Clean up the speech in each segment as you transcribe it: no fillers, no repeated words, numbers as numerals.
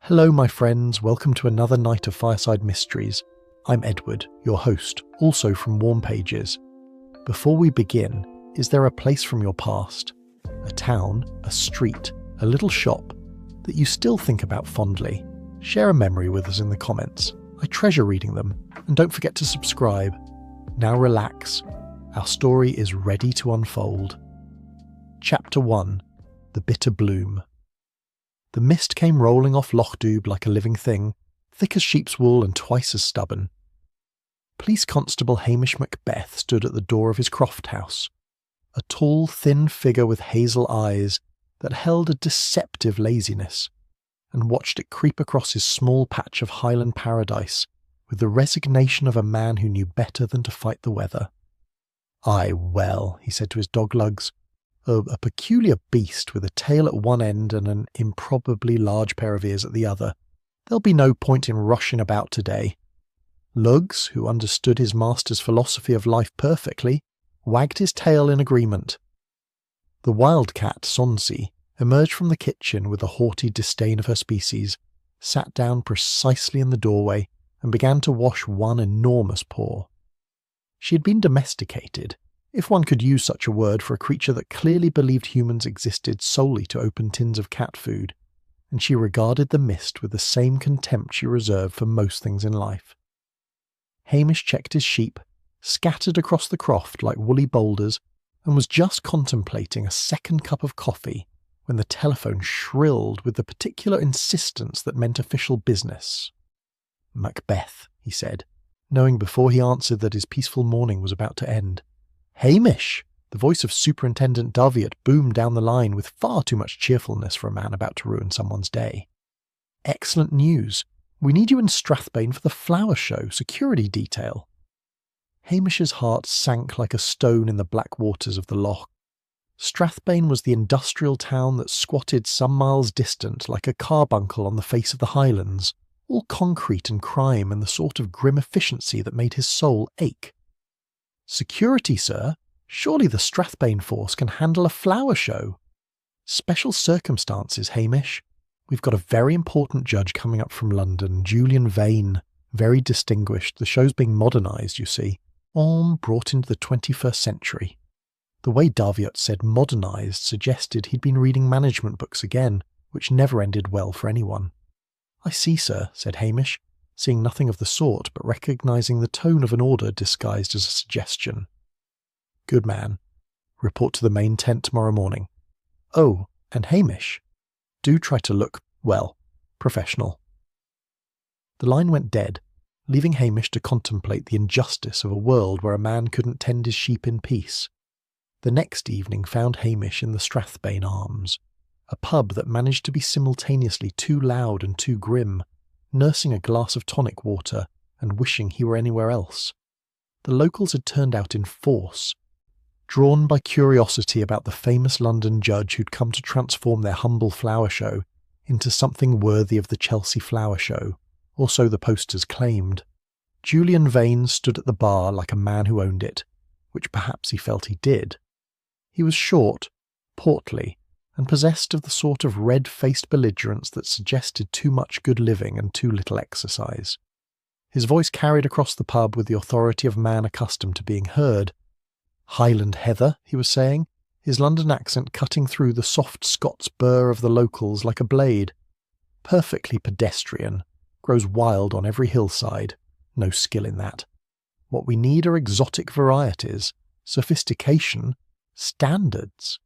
Hello my friends, welcome to another night of Fireside Mysteries. I'm Edward, your host, also from Warm Pages. Before we begin, is there a place from your past, a town, a street, a little shop, that you still think about fondly? Share a memory with us in the comments. I treasure reading them, and don't forget to subscribe. Now relax, our story is ready to unfold. Chapter 1. The Bitter Bloom. The mist came rolling off Loch Dubh like a living thing, thick as sheep's wool and twice as stubborn. Police Constable Hamish Macbeth stood at the door of his croft house, a tall, thin figure with hazel eyes that held a deceptive laziness, and watched it creep across his small patch of Highland paradise with the resignation of a man who knew better than to fight the weather. "Aye, well," he said to his doglugs, a peculiar beast with a tail at one end and an improbably large pair of ears at the other. "There'll be no point in rushing about today." Lugs, who understood his master's philosophy of life perfectly, wagged his tail in agreement. The wildcat, Sonsi, emerged from the kitchen with a haughty disdain of her species, sat down precisely in the doorway, and began to wash one enormous paw. She had been domesticated, if one could use such a word for a creature that clearly believed humans existed solely to open tins of cat food, and she regarded the mist with the same contempt she reserved for most things in life. Hamish checked his sheep, scattered across the croft like woolly boulders, and was just contemplating a second cup of coffee when the telephone shrilled with the particular insistence that meant official business. "Macbeth," he said, knowing before he answered that his peaceful morning was about to end. "Hamish!" The voice of Superintendent Daviot boomed down the line with far too much cheerfulness for a man about to ruin someone's day. "Excellent news. We need you in Strathbane for the flower show, security detail." Hamish's heart sank like a stone in the black waters of the loch. Strathbane was the industrial town that squatted some miles distant like a carbuncle on the face of the Highlands, all concrete and crime and the sort of grim efficiency that made his soul ache. "Security, sir? Surely the Strathbane force can handle a flower show." "Special circumstances, Hamish. We've got a very important judge coming up from London, Julian Vane. Very distinguished. The show's being modernised, you see. Brought into the 21st century." The way Daviot said modernised suggested he'd been reading management books again, which never ended well for anyone. "I see, sir," said Hamish, seeing nothing of the sort but recognising the tone of an order disguised as a suggestion. "Good man. Report to the main tent tomorrow morning. Oh, and Hamish, do try to look, well, professional." The line went dead, leaving Hamish to contemplate the injustice of a world where a man couldn't tend his sheep in peace. The next evening found Hamish in the Strathbane Arms, a pub that managed to be simultaneously too loud and too grim, nursing a glass of tonic water and wishing he were anywhere else. The locals had turned out in force, drawn by curiosity about the famous London judge who'd come to transform their humble flower show into something worthy of the Chelsea Flower Show, or so the posters claimed. Julian Vane stood at the bar like a man who owned it, which perhaps he felt he did. He was short, portly, and possessed of the sort of red-faced belligerence that suggested too much good living and too little exercise. His voice carried across the pub with the authority of a man accustomed to being heard. "Highland heather," he was saying, his London accent cutting through the soft Scots burr of the locals like a blade. "Perfectly pedestrian, grows wild on every hillside, no skill in that. What we need are exotic varieties, sophistication, standards."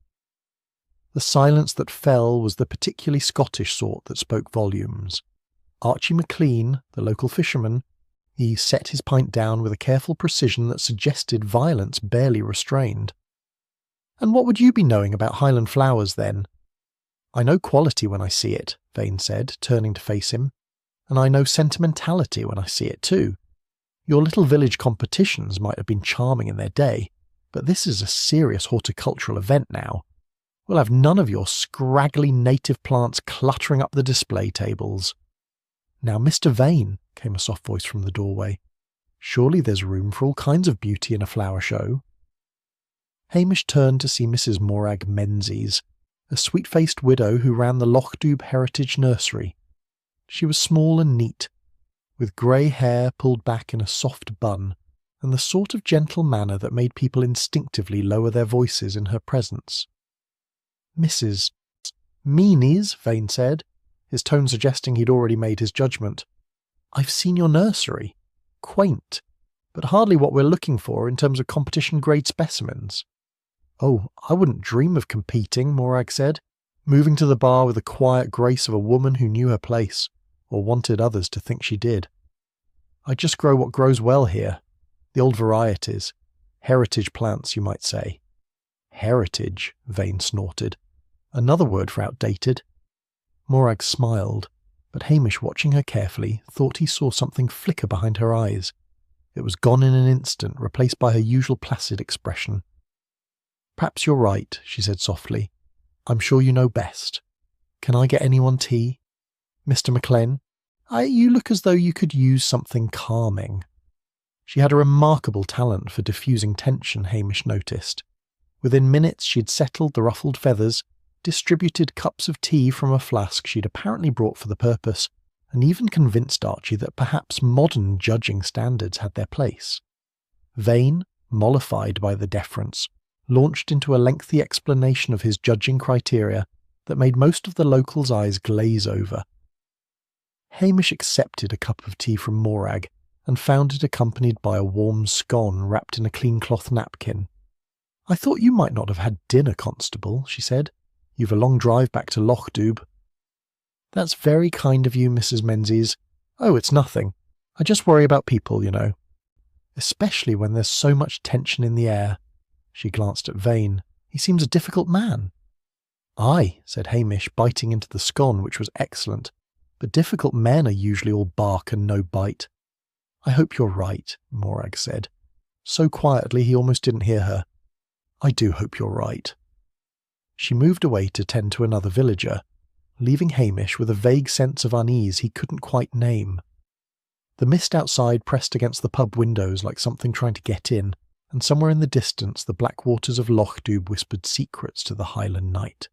The silence that fell was the particularly Scottish sort that spoke volumes. Archie McLean, the local fisherman, he set his pint down with a careful precision that suggested violence barely restrained. "And what would you be knowing about Highland flowers, then?" "I know quality when I see it," Vane said, turning to face him. "And I know sentimentality when I see it too. Your little village competitions might have been charming in their day, but this is a serious horticultural event now. We'll have none of your scraggly native plants cluttering up the display tables." "Now, Mr. Vane," came a soft voice from the doorway, "surely there's room for all kinds of beauty in a flower show." Hamish turned to see Mrs. Morag Menzies, a sweet-faced widow who ran the Loch Dubh Heritage Nursery. She was small and neat, with grey hair pulled back in a soft bun, and the sort of gentle manner that made people instinctively lower their voices in her presence. "Mrs. Meanies," Vane said, his tone suggesting he'd already made his judgment. "I've seen your nursery. Quaint, but hardly what we're looking for in terms of competition-grade specimens." "Oh, I wouldn't dream of competing," Morag said, moving to the bar with the quiet grace of a woman who knew her place, or wanted others to think she did. "I just grow what grows well here. The old varieties. Heritage plants, you might say." "Heritage," Vane snorted. "Another word for outdated." Morag smiled, but Hamish, watching her carefully, thought he saw something flicker behind her eyes. It was gone in an instant, replaced by her usual placid expression. "Perhaps you're right," she said softly. "I'm sure you know best. Can I get anyone tea? Mr. McLean? You look as though you could use something calming." She had a remarkable talent for diffusing tension, Hamish noticed. Within minutes she'd settled the ruffled feathers, distributed cups of tea from a flask she'd apparently brought for the purpose, and even convinced Archie that perhaps modern judging standards had their place. Vane, mollified by the deference, launched into a lengthy explanation of his judging criteria that made most of the locals' eyes glaze over. Hamish accepted a cup of tea from Morag and found it accompanied by a warm scone wrapped in a clean cloth napkin. "I thought you might not have had dinner, Constable," she said. "You've a long drive back to Loch-Dubh." "That's very kind of you, Mrs. Menzies. Oh, it's nothing. I just worry about people, you know. Especially when there's so much tension in the air." She glanced at Vane. "He seems a difficult man." "Aye," said Hamish, biting into the scone, which was excellent. "But difficult men are usually all bark and no bite." "I hope you're right," Morag said, so quietly he almost didn't hear her. "I do hope you're right." She moved away to tend to another villager, leaving Hamish with a vague sense of unease he couldn't quite name. The mist outside pressed against the pub windows like something trying to get in, and somewhere in the distance the black waters of Loch-Dubh whispered secrets to the Highland night.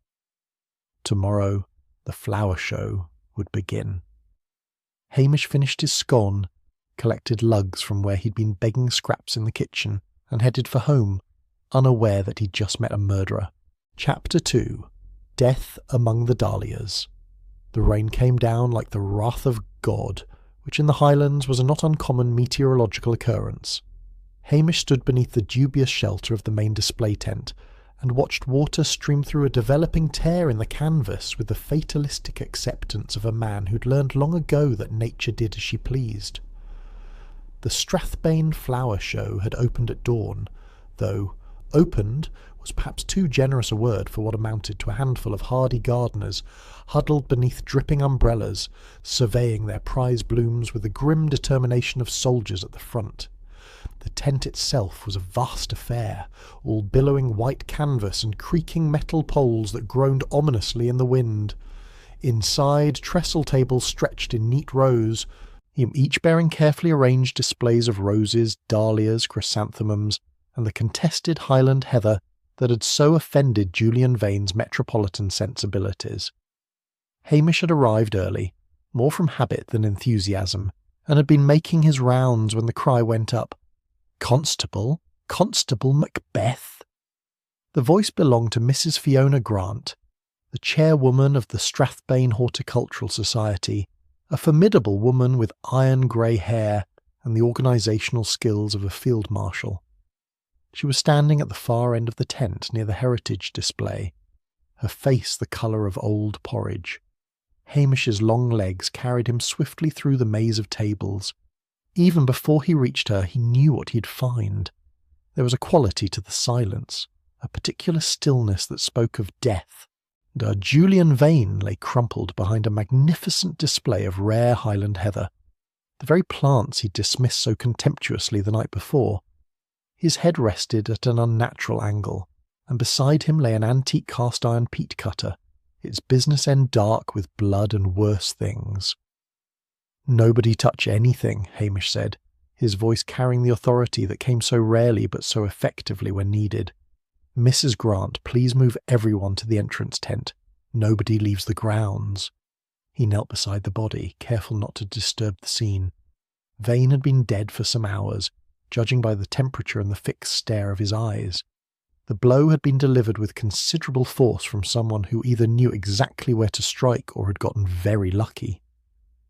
Tomorrow, the flower show would begin. Hamish finished his scone, collected lugs from where he'd been begging scraps in the kitchen, and headed for home, unaware that he'd just met a murderer. Chapter 2. Death Among the Dahlias. The rain came down like the wrath of God, which in the Highlands was a not uncommon meteorological occurrence. Hamish stood beneath the dubious shelter of the main display tent, and watched water stream through a developing tear in the canvas with the fatalistic acceptance of a man who'd learned long ago that nature did as she pleased. The Strathbane flower show had opened at dawn, though "opened" was perhaps too generous a word for what amounted to a handful of hardy gardeners huddled beneath dripping umbrellas, surveying their prize blooms with the grim determination of soldiers at the front. The tent itself was a vast affair, all billowing white canvas and creaking metal poles that groaned ominously in the wind. Inside, trestle tables stretched in neat rows, each bearing carefully arranged displays of roses, dahlias, chrysanthemums, and the contested Highland heather that had so offended Julian Vane's metropolitan sensibilities. Hamish had arrived early, more from habit than enthusiasm, and had been making his rounds when the cry went up. "Constable? Constable Macbeth?" The voice belonged to Mrs. Fiona Grant, the chairwoman of the Strathbane Horticultural Society, a formidable woman with iron-grey hair and the organisational skills of a field marshal. She was standing at the far end of the tent near the heritage display, her face the colour of old porridge. Hamish's long legs carried him swiftly through the maze of tables. Even before he reached her, he knew what he'd find. There was a quality to the silence, a particular stillness that spoke of death, and Julian Vane lay crumpled behind a magnificent display of rare Highland heather, the very plants he'd dismissed so contemptuously the night before. His head rested at an unnatural angle, and beside him lay an antique cast-iron peat cutter, its business end dark with blood and worse things. "Nobody touch anything," Hamish said, his voice carrying the authority that came so rarely but so effectively when needed. "Mrs. Grant, please move everyone to the entrance tent. Nobody leaves the grounds." He knelt beside the body, careful not to disturb the scene. Vane had been dead for some hours, judging by the temperature and the fixed stare of his eyes. The blow had been delivered with considerable force from someone who either knew exactly where to strike or had gotten very lucky.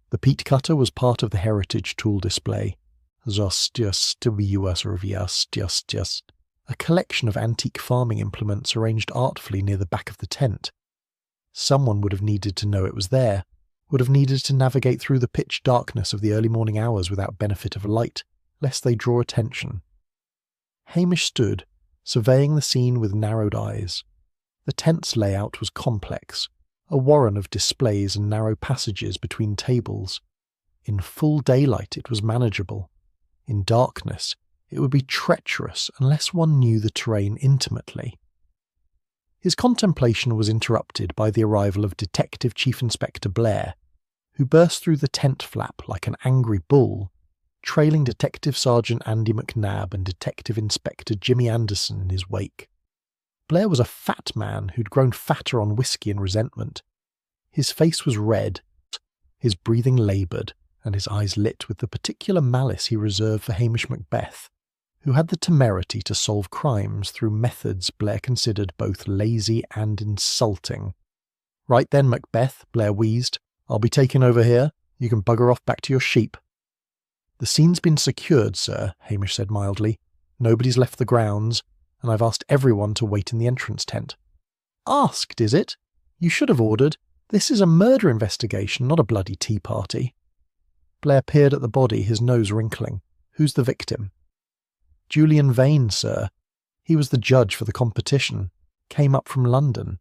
The peat cutter was part of the heritage tool display. A collection of antique farming implements arranged artfully near the back of the tent. Someone would have needed to know it was there, would have needed to navigate through the pitch darkness of the early morning hours without benefit of light, lest they draw attention. Hamish stood, surveying the scene with narrowed eyes. The tent's layout was complex, a warren of displays and narrow passages between tables. In full daylight it was manageable. In darkness it would be treacherous unless one knew the terrain intimately. His contemplation was interrupted by the arrival of Detective Chief Inspector Blair, who burst through the tent flap like an angry bull, trailing Detective Sergeant Andy McNabb and Detective Inspector Jimmy Anderson in his wake. Blair was a fat man who'd grown fatter on whiskey and resentment. His face was red, his breathing laboured, and his eyes lit with the particular malice he reserved for Hamish Macbeth, who had the temerity to solve crimes through methods Blair considered both lazy and insulting. "Right then, Macbeth," Blair wheezed. "I'll be taking over here. You can bugger off back to your sheep." "The scene's been secured, sir," Hamish said mildly. "Nobody's left the grounds, and I've asked everyone to wait in the entrance tent." "Asked, is it? You should have ordered. This is a murder investigation, not a bloody tea party." Blair peered at the body, his nose wrinkling. "Who's the victim?" "Julian Vane, sir. He was the judge for the competition. Came up from London."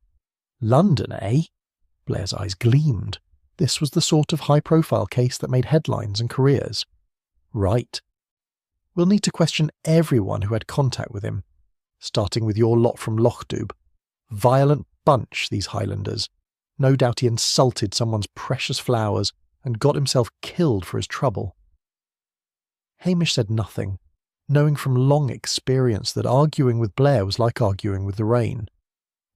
"London, eh?" Blair's eyes gleamed. This was the sort of high-profile case that made headlines and careers. "Right. We'll need to question everyone who had contact with him, starting with your lot from Lochdub. Violent bunch, these Highlanders. No doubt he insulted someone's precious flowers and got himself killed for his trouble." Hamish said nothing, knowing from long experience that arguing with Blair was like arguing with the rain.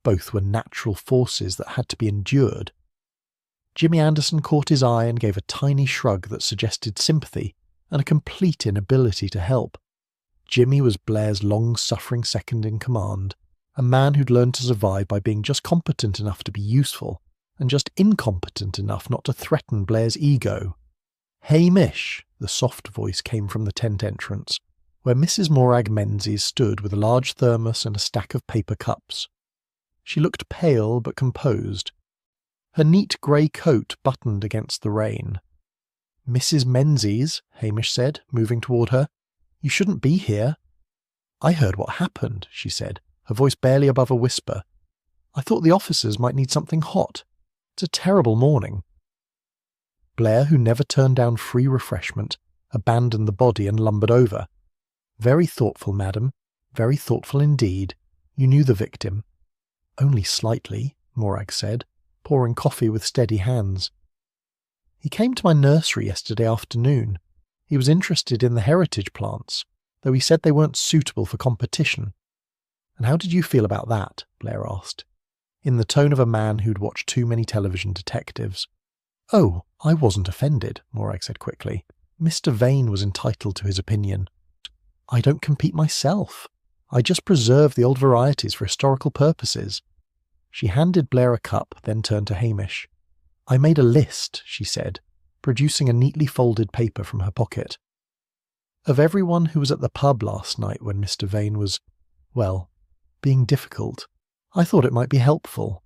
Both were natural forces that had to be endured. Jimmy Anderson caught his eye and gave a tiny shrug that suggested sympathy and a complete inability to help. Jimmy was Blair's long-suffering second-in-command, a man who'd learned to survive by being just competent enough to be useful, and just incompetent enough not to threaten Blair's ego. "Hamish," the soft voice came from the tent entrance, where Mrs. Morag Menzies stood with a large thermos and a stack of paper cups. She looked pale but composed. Her neat grey coat buttoned against the rain. "Mrs. Menzies," Hamish said, moving toward her, "you shouldn't be here." "I heard what happened," she said, her voice barely above a whisper. "I thought the officers might need something hot. It's a terrible morning." Blair, who never turned down free refreshment, abandoned the body and lumbered over. "Very thoughtful, madam. Very thoughtful indeed. You knew the victim." "Only slightly," Morag said, pouring coffee with steady hands. "He came to my nursery yesterday afternoon. He was interested in the heritage plants, though he said they weren't suitable for competition." "And how did you feel about that?" Blair asked, in the tone of a man who'd watched too many television detectives. "Oh, I wasn't offended," Morag said quickly. "Mr. Vane was entitled to his opinion. I don't compete myself. I just preserve the old varieties for historical purposes." She handed Blair a cup, then turned to Hamish. "I made a list," she said, producing a neatly folded paper from her pocket, "of everyone who was at the pub last night when Mr. Vane was, well, being difficult. I thought it might be helpful."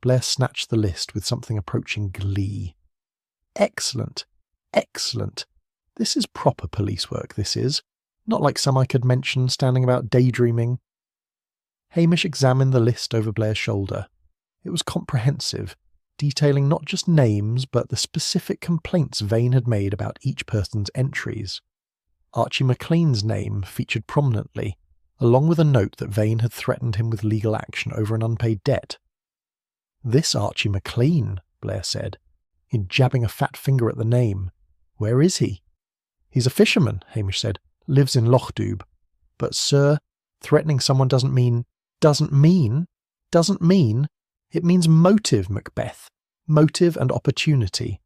Blair snatched the list with something approaching glee. "Excellent, excellent. This is proper police work, this is. Not like some I could mention standing about daydreaming." Hamish examined the list over Blair's shoulder. It was comprehensive, detailing not just names but the specific complaints Vane had made about each person's entries. Archie McLean's name featured prominently, along with a note that Vane had threatened him with legal action over an unpaid debt. "This Archie McLean," Blair said, in jabbing a fat finger at the name. "Where is he?" "He's a fisherman," Hamish said. "Lives in Lochdub. But, sir, threatening someone doesn't mean... It means motive, Macbeth. Motive and opportunity.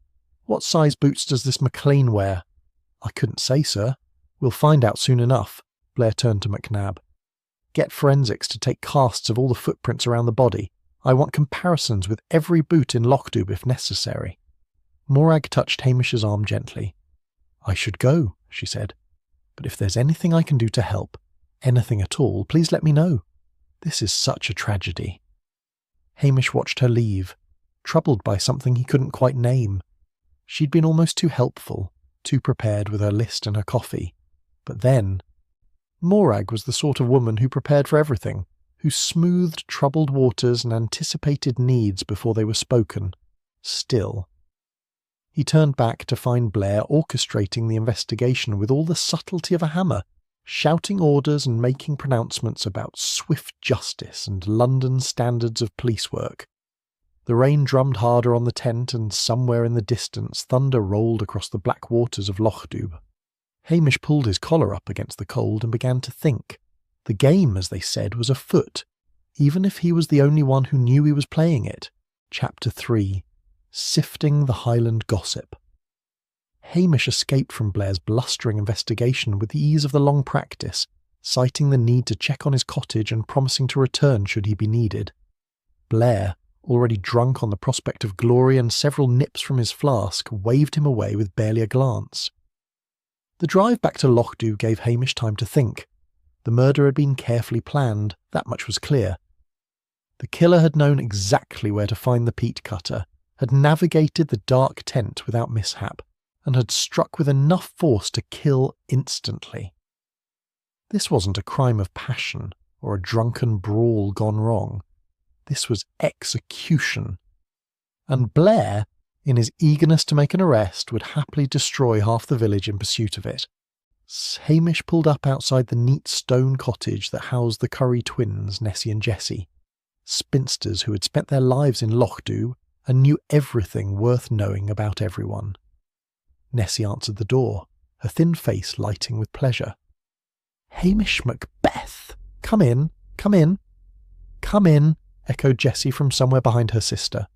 What size boots does this McLean wear? I couldn't say, sir. We'll find out soon enough. Blair turned to McNab. Get forensics to take casts of all the footprints around the body. I want comparisons with every boot in Lochdoub if necessary. Morag touched Hamish's arm gently. I should go, she said. But if there's anything I can do to help, anything at all, please let me know. This is such a tragedy. Hamish watched her leave, troubled by something he couldn't quite name. She'd been almost too helpful, too prepared with her list and her coffee. But then, Morag was the sort of woman who prepared for everything, who smoothed troubled waters and anticipated needs before they were spoken. Still. He turned back to find Blair orchestrating the investigation with all the subtlety of a hammer, shouting orders and making pronouncements about swift justice and London standards of police work. The rain drummed harder on the tent, and somewhere in the distance thunder rolled across the black waters of Lochdoub. Hamish pulled his collar up against the cold and began to think. The game, as they said, was afoot, even if he was the only one who knew he was playing it. Chapter 3. Sifting the Highland Gossip. Hamish escaped from Blair's blustering investigation with the ease of the long practice, citing the need to check on his cottage and promising to return should he be needed. Blair, already drunk on the prospect of glory and several nips from his flask, waved him away with barely a glance. The drive back to Lochdoub gave Hamish time to think. The murder had been carefully planned, that much was clear. The killer had known exactly where to find the peat cutter, had navigated the dark tent without mishap, and had struck with enough force to kill instantly. This wasn't a crime of passion or a drunken brawl gone wrong. This was execution. And Blair, in his eagerness to make an arrest, would happily destroy half the village in pursuit of it. Hamish pulled up outside the neat stone cottage that housed the Curry twins, Nessie and Jessie, spinsters who had spent their lives in Lochdoub and knew everything worth knowing about everyone. Nessie answered the door, her thin face lighting with pleasure. Hamish Macbeth! Come in, come in. Come in, echoed Jessie from somewhere behind her sister.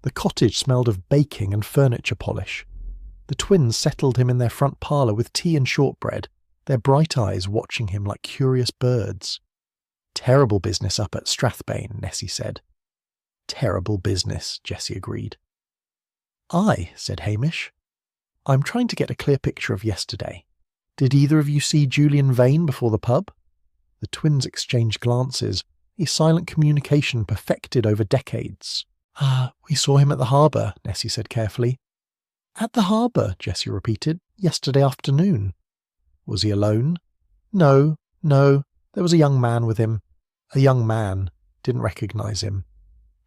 The cottage smelled of baking and furniture polish. The twins settled him in their front parlour with tea and shortbread, their bright eyes watching him like curious birds. Terrible business up at Strathbane, Nessie said. Terrible business, Jessie agreed. Aye, said Hamish. I'm trying to get a clear picture of yesterday. Did either of you see Julian Vane before the pub? The twins exchanged glances, a silent communication perfected over decades. We saw him at the harbour, Nessie said carefully. At the harbour, Jessie repeated. Yesterday afternoon. Was he alone? No. There was a young man with him. A young man. Didn't recognise him.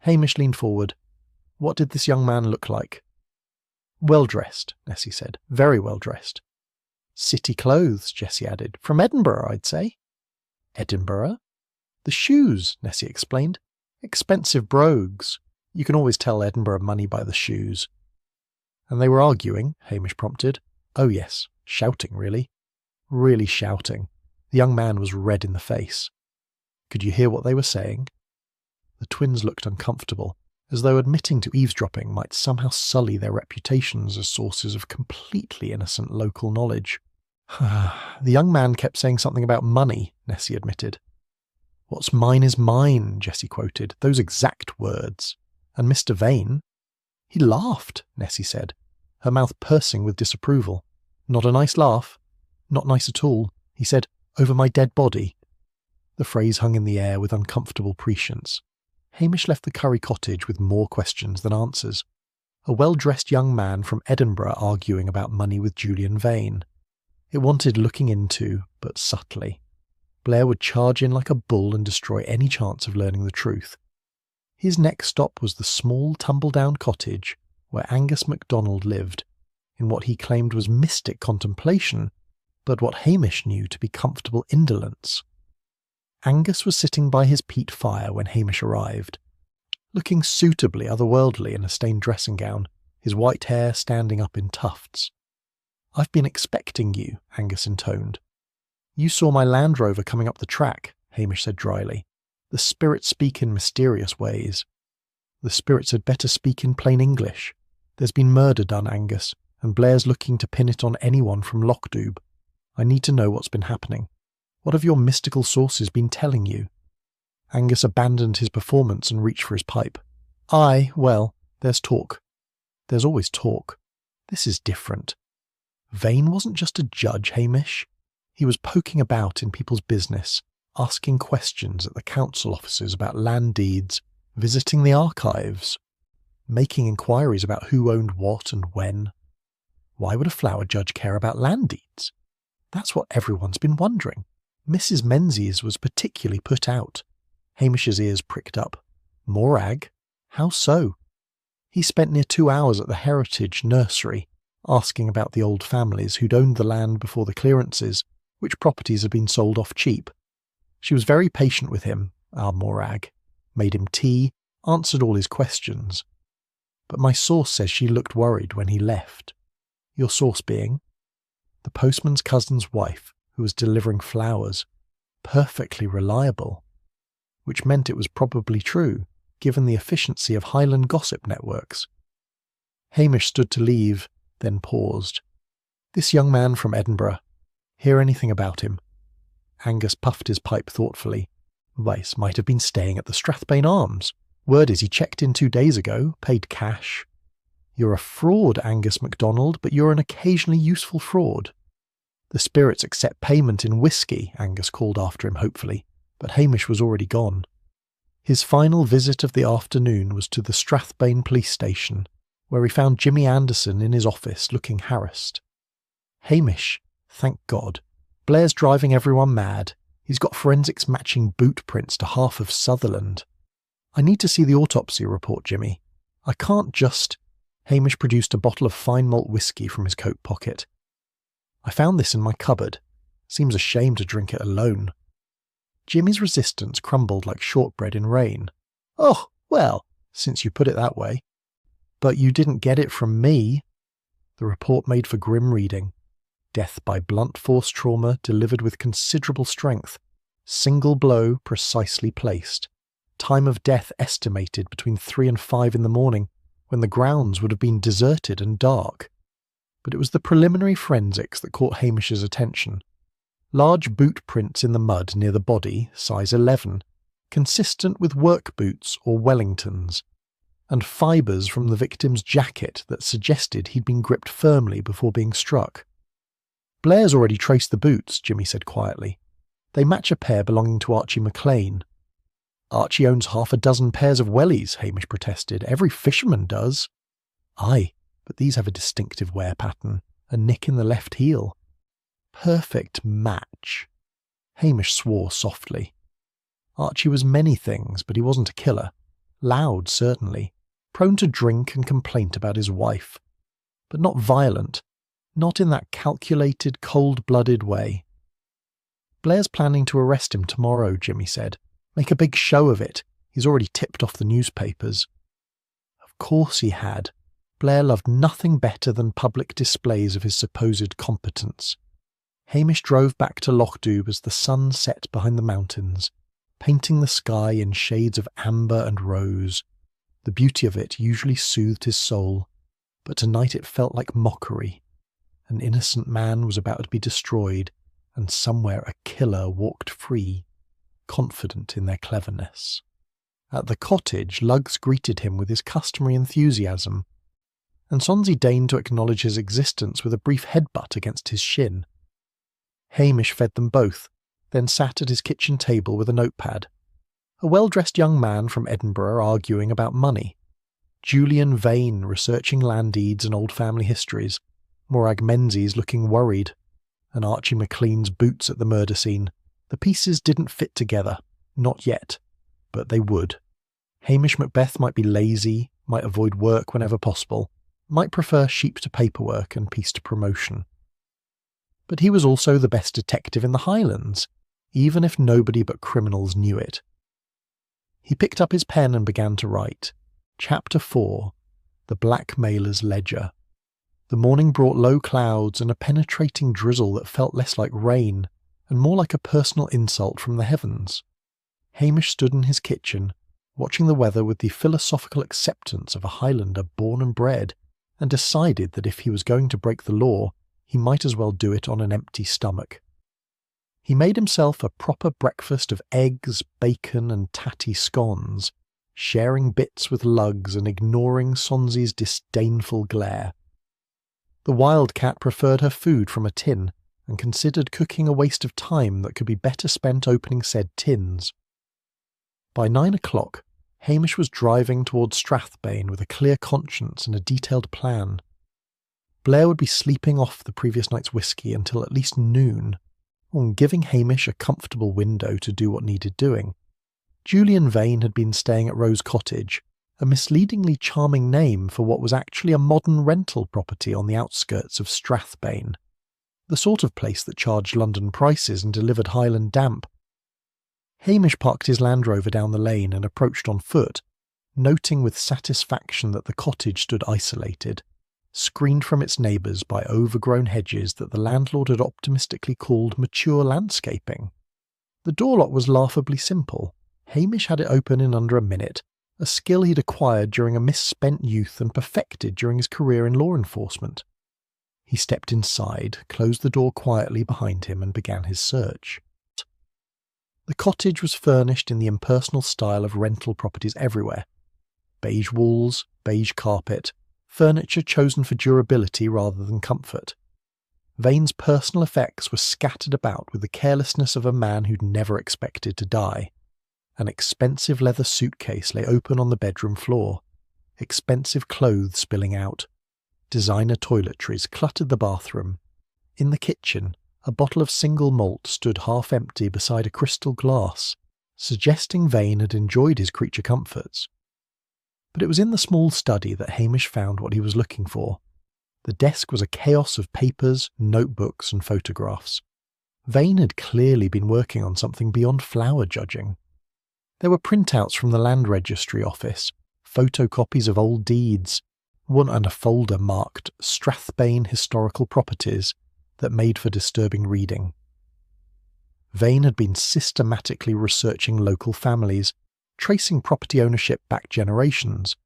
Hamish leaned forward. What did this young man look like? Well-dressed, Nessie said. Very well-dressed. City clothes, Jessie added. From Edinburgh, I'd say. Edinburgh? The shoes, Nessie explained. Expensive brogues. You can always tell Edinburgh money by the shoes. And they were arguing, Hamish prompted. Oh yes, shouting really. Really shouting. The young man was red in the face. Could you hear what they were saying? The twins looked uncomfortable, as though admitting to eavesdropping might somehow sully their reputations as sources of completely innocent local knowledge. The young man kept saying something about money, Nessie admitted. What's mine is mine, Jessie quoted, those exact words. And Mr. Vane? He laughed, Nessie said, her mouth pursing with disapproval. Not a nice laugh. Not nice at all. He said, over my dead body. The phrase hung in the air with uncomfortable prescience. Hamish left the Curry cottage with more questions than answers. A well-dressed young man from Edinburgh arguing about money with Julian Vane. It wanted looking into, but subtly. Blair would charge in like a bull and destroy any chance of learning the truth. His next stop was the small, tumble-down cottage where Angus MacDonald lived, in what he claimed was mystic contemplation, but what Hamish knew to be comfortable indolence. Angus was sitting by his peat fire when Hamish arrived, looking suitably otherworldly in a stained dressing gown, his white hair standing up in tufts. "I've been expecting you," Angus intoned. "You saw my Land Rover coming up the track," Hamish said dryly. "The spirits speak in mysterious ways." The spirits had better speak in plain English. There's been murder done, Angus, and Blair's looking to pin it on anyone from Lockdoob. I need to know what's been happening. What have your mystical sources been telling you? Angus abandoned his performance and reached for his pipe. Well, there's talk. There's always talk. This is different. Vane wasn't just a judge, Hamish. He was poking about in people's business, asking questions at the council offices about land deeds, visiting the archives, making inquiries about who owned what and when. Why would a flower judge care about land deeds? That's what everyone's been wondering. Mrs. Menzies was particularly put out. Hamish's ears pricked up. Morag? How so? He spent near 2 hours at the Heritage Nursery, asking about the old families who'd owned the land before the clearances, which properties had been sold off cheap. She was very patient with him, our Morag, made him tea, answered all his questions. But my source says she looked worried when he left. Your source being? The postman's cousin's wife, who was delivering flowers. Perfectly reliable. Which meant it was probably true, given the efficiency of Highland gossip networks. Hamish stood to leave, then paused. This young man from Edinburgh. Hear anything about him? Angus puffed his pipe thoughtfully. Weiss might have been staying at the Strathbane Arms. Word is he checked in 2 days ago, paid cash. You're a fraud, Angus MacDonald, but you're an occasionally useful fraud. The spirits accept payment in whiskey, Angus called after him hopefully, but Hamish was already gone. His final visit of the afternoon was to the Strathbane police station, where he found Jimmy Anderson in his office looking harassed. Hamish, thank God. Blair's driving everyone mad. He's got forensics matching boot prints to half of Sutherland. I need to see the autopsy report, Jimmy. I can't just... Hamish produced a bottle of fine malt whiskey from his coat pocket. I found this in my cupboard. Seems a shame to drink it alone. Jimmy's resistance crumbled like shortbread in rain. Oh, well, since you put it that way. But you didn't get it from me. The report made for grim reading. Death by blunt force trauma delivered with considerable strength. Single blow precisely placed. Time of death estimated between 3 and 5 in the morning, when the grounds would have been deserted and dark. But it was the preliminary forensics that caught Hamish's attention. Large boot prints in the mud near the body, size 11, consistent with work boots or Wellingtons, and fibres from the victim's jacket that suggested he'd been gripped firmly before being struck. Blair's already traced the boots, Jimmy said quietly. They match a pair belonging to Archie McLean. Archie owns 6 pairs of wellies, Hamish protested. Every fisherman does. Aye, but these have a distinctive wear pattern, a nick in the left heel. Perfect match. Hamish swore softly. Archie was many things, but he wasn't a killer. Loud, certainly. Prone to drink and complaint about his wife. But not violent. Not in that calculated, cold-blooded way. Blair's planning to arrest him tomorrow, Jimmy said. Make a big show of it. He's already tipped off the newspapers. Of course he had. Blair loved nothing better than public displays of his supposed competence. Hamish drove back to Lockdoob as the sun set behind the mountains, painting the sky in shades of amber and rose. The beauty of it usually soothed his soul, but tonight it felt like mockery. An innocent man was about to be destroyed, and somewhere a killer walked free, confident in their cleverness. At the cottage, Luggs greeted him with his customary enthusiasm, and Sonsie deigned to acknowledge his existence with a brief headbutt against his shin. Hamish fed them both, then sat at his kitchen table with a notepad. A well-dressed young man from Edinburgh arguing about money. Julian Vane researching land deeds and old family histories. Morag Menzies looking worried. And Archie McLean's boots at the murder scene. The pieces didn't fit together. Not yet. But they would. Hamish Macbeth might be lazy, might avoid work whenever possible, might prefer sheep to paperwork and peace to promotion. But he was also the best detective in the Highlands, even if nobody but criminals knew it. He picked up his pen and began to write. Chapter 4. The Blackmailer's Ledger. The morning brought low clouds and a penetrating drizzle that felt less like rain and more like a personal insult from the heavens. Hamish stood in his kitchen, watching the weather with the philosophical acceptance of a Highlander born and bred, and decided that if he was going to break the law, he might as well do it on an empty stomach. He made himself a proper breakfast of eggs, bacon and tatty scones, sharing bits with lugs and ignoring Sonzi's disdainful glare. The wildcat preferred her food from a tin, and considered cooking a waste of time that could be better spent opening said tins. By 9 o'clock, Hamish was driving towards Strathbane with a clear conscience and a detailed plan. Blair would be sleeping off the previous night's whisky until at least noon, giving Hamish a comfortable window to do what needed doing. Julian Vane had been staying at Rose Cottage, a misleadingly charming name for what was actually a modern rental property on the outskirts of Strathbane, the sort of place that charged London prices and delivered Highland damp. Hamish parked his Land Rover down the lane and approached on foot, noting with satisfaction that the cottage stood isolated, screened from its neighbours by overgrown hedges that the landlord had optimistically called mature landscaping. The door lock was laughably simple. Hamish had it open in under a minute, a skill he'd acquired during a misspent youth and perfected during his career in law enforcement. He stepped inside, closed the door quietly behind him and began his search. The cottage was furnished in the impersonal style of rental properties everywhere. Beige walls, beige carpet, furniture chosen for durability rather than comfort. Vane's personal effects were scattered about with the carelessness of a man who'd never expected to die. An expensive leather suitcase lay open on the bedroom floor, expensive clothes spilling out. Designer toiletries cluttered the bathroom. In the kitchen, a bottle of single malt stood half empty beside a crystal glass, suggesting Vane had enjoyed his creature comforts. But it was in the small study that Hamish found what he was looking for. The desk was a chaos of papers, notebooks and photographs. Vane had clearly been working on something beyond flower judging. There were printouts from the Land Registry Office, photocopies of old deeds, one and a folder marked Strathbane Historical Properties that made for disturbing reading. Vane had been systematically researching local families, tracing property ownership back generations,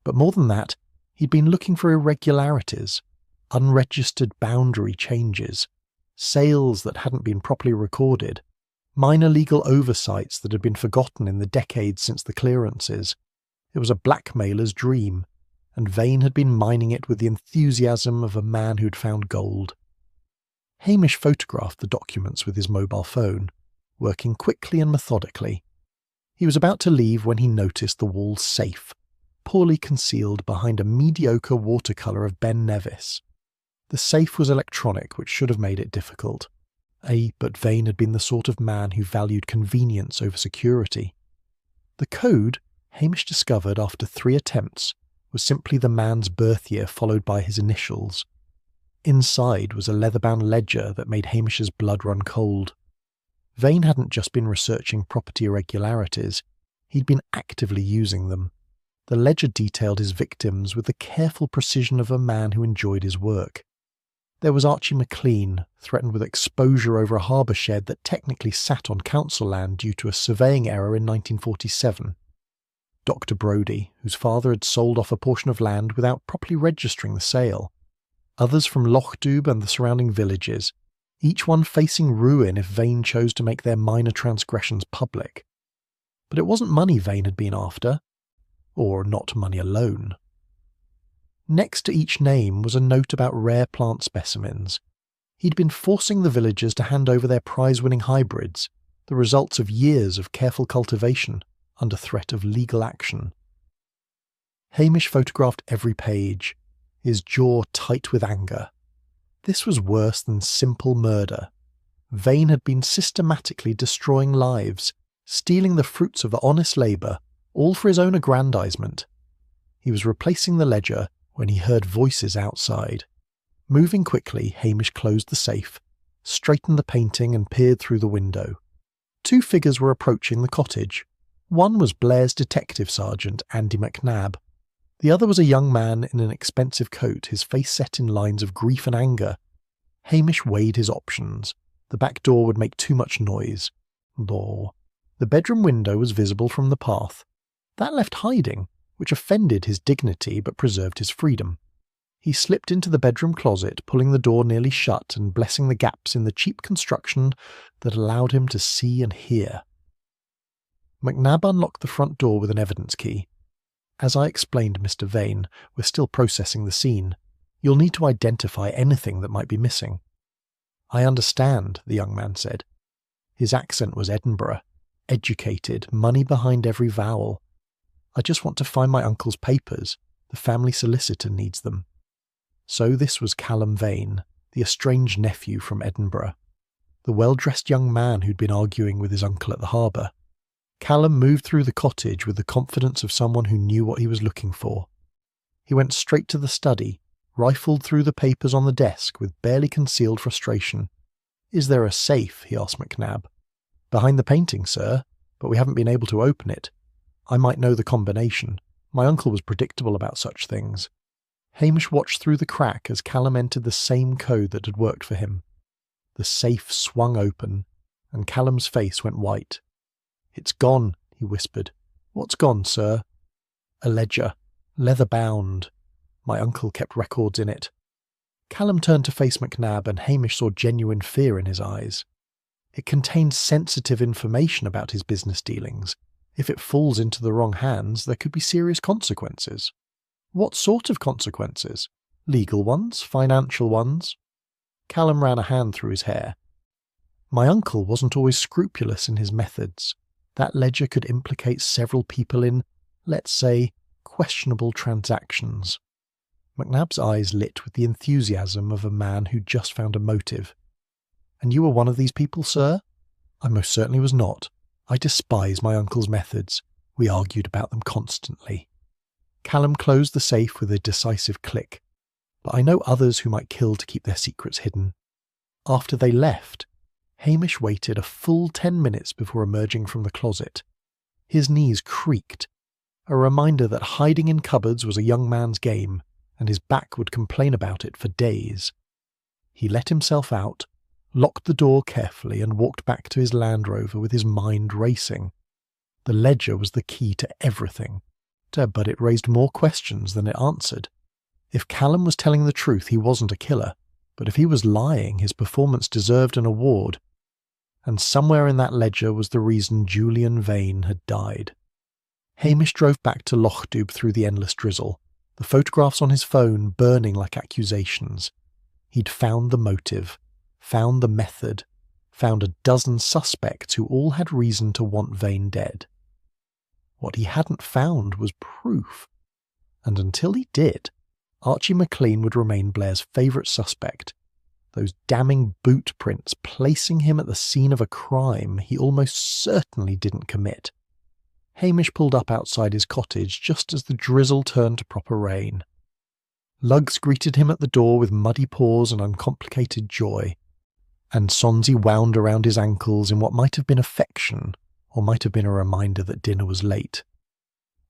but more than that, he'd been looking for irregularities, unregistered boundary changes, sales that hadn't been properly recorded, minor legal oversights that had been forgotten in the decades since the clearances. It was a blackmailer's dream, and Vane had been mining it with the enthusiasm of a man who'd found gold. Hamish photographed the documents with his mobile phone, working quickly and methodically. He was about to leave when he noticed the wall safe, poorly concealed behind a mediocre watercolour of Ben Nevis. The safe was electronic, which should have made it difficult. But Vane had been the sort of man who valued convenience over security. The code, Hamish discovered after 3 attempts, was simply the man's birth year followed by his initials. Inside was a leather-bound ledger that made Hamish's blood run cold. Vane hadn't just been researching property irregularities, he'd been actively using them. The ledger detailed his victims with the careful precision of a man who enjoyed his work. There was Archie McLean, threatened with exposure over a harbour shed that technically sat on council land due to a surveying error in 1947. Dr. Brodie, whose father had sold off a portion of land without properly registering the sale. Others from Lochdub and the surrounding villages, each one facing ruin if Vane chose to make their minor transgressions public. But it wasn't money Vane had been after, or not money alone. Next to each name was a note about rare plant specimens. He'd been forcing the villagers to hand over their prize-winning hybrids, the results of years of careful cultivation, under threat of legal action. Hamish photographed every page, his jaw tight with anger. This was worse than simple murder. Vane had been systematically destroying lives, stealing the fruits of honest labour, all for his own aggrandisement. He was replacing the ledger when he heard voices outside. Moving quickly, Hamish closed the safe, straightened the painting and peered through the window. 2 figures were approaching the cottage. One was Blair's detective sergeant, Andy McNabb. The other was a young man in an expensive coat, his face set in lines of grief and anger. Hamish weighed his options. The back door would make too much noise. The bedroom window was visible from the path. That left hiding, which offended his dignity but preserved his freedom. He slipped into the bedroom closet, pulling the door nearly shut and blessing the gaps in the cheap construction that allowed him to see and hear. Macnab unlocked the front door with an evidence key. As I explained, Mr. Vane, we're still processing the scene. You'll need to identify anything that might be missing. I understand, the young man said. His accent was Edinburgh, educated, money behind every vowel. I just want to find my uncle's papers. The family solicitor needs them. So this was Callum Vane, the estranged nephew from Edinburgh, the well-dressed young man who'd been arguing with his uncle at the harbour. Callum moved through the cottage with the confidence of someone who knew what he was looking for. He went straight to the study, rifled through the papers on the desk with barely concealed frustration. "Is there a safe?" he asked Macnab. "Behind the painting, sir, but we haven't been able to open it. I might know the combination. My uncle was predictable about such things." Hamish watched through the crack as Callum entered the same code that had worked for him. The safe swung open, and Callum's face went white. "It's gone," he whispered. "What's gone, sir?" "A ledger, leather-bound. My uncle kept records in it." Callum turned to face Macnab, and Hamish saw genuine fear in his eyes. It contained sensitive information about his business dealings. If it falls into the wrong hands, there could be serious consequences. What sort of consequences? Legal ones? Financial ones? Callum ran a hand through his hair. "My uncle wasn't always scrupulous in his methods. That ledger could implicate several people in, let's say, questionable transactions." Macnab's eyes lit with the enthusiasm of a man who'd just found a motive. "And you were one of these people, sir?" "I most certainly was not. I despise my uncle's methods. We argued about them constantly." Callum closed the safe with a decisive click. "But I know others who might kill to keep their secrets hidden." After they left, Hamish waited a full 10 minutes before emerging from the closet. His knees creaked, a reminder that hiding in cupboards was a young man's game, and his back would complain about it for days. He let himself out, locked the door carefully, and walked back to his Land Rover with his mind racing. The ledger was the key to everything, but it raised more questions than it answered. If Callum was telling the truth, he wasn't a killer, but if he was lying, his performance deserved an award. And somewhere in that ledger was the reason Julian Vane had died. Hamish drove back to Lochdoub through the endless drizzle, the photographs on his phone burning like accusations. He'd found the motive, found the method, found a dozen suspects who all had reason to want Vane dead. What he hadn't found was proof. And until he did, Archie McLean would remain Blair's favourite suspect. Those damning boot prints placing him at the scene of a crime he almost certainly didn't commit. Hamish pulled up outside his cottage just as the drizzle turned to proper rain. Lugs greeted him at the door with muddy paws and uncomplicated joy, and Sonsie wound around his ankles in what might have been affection, or might have been a reminder that dinner was late.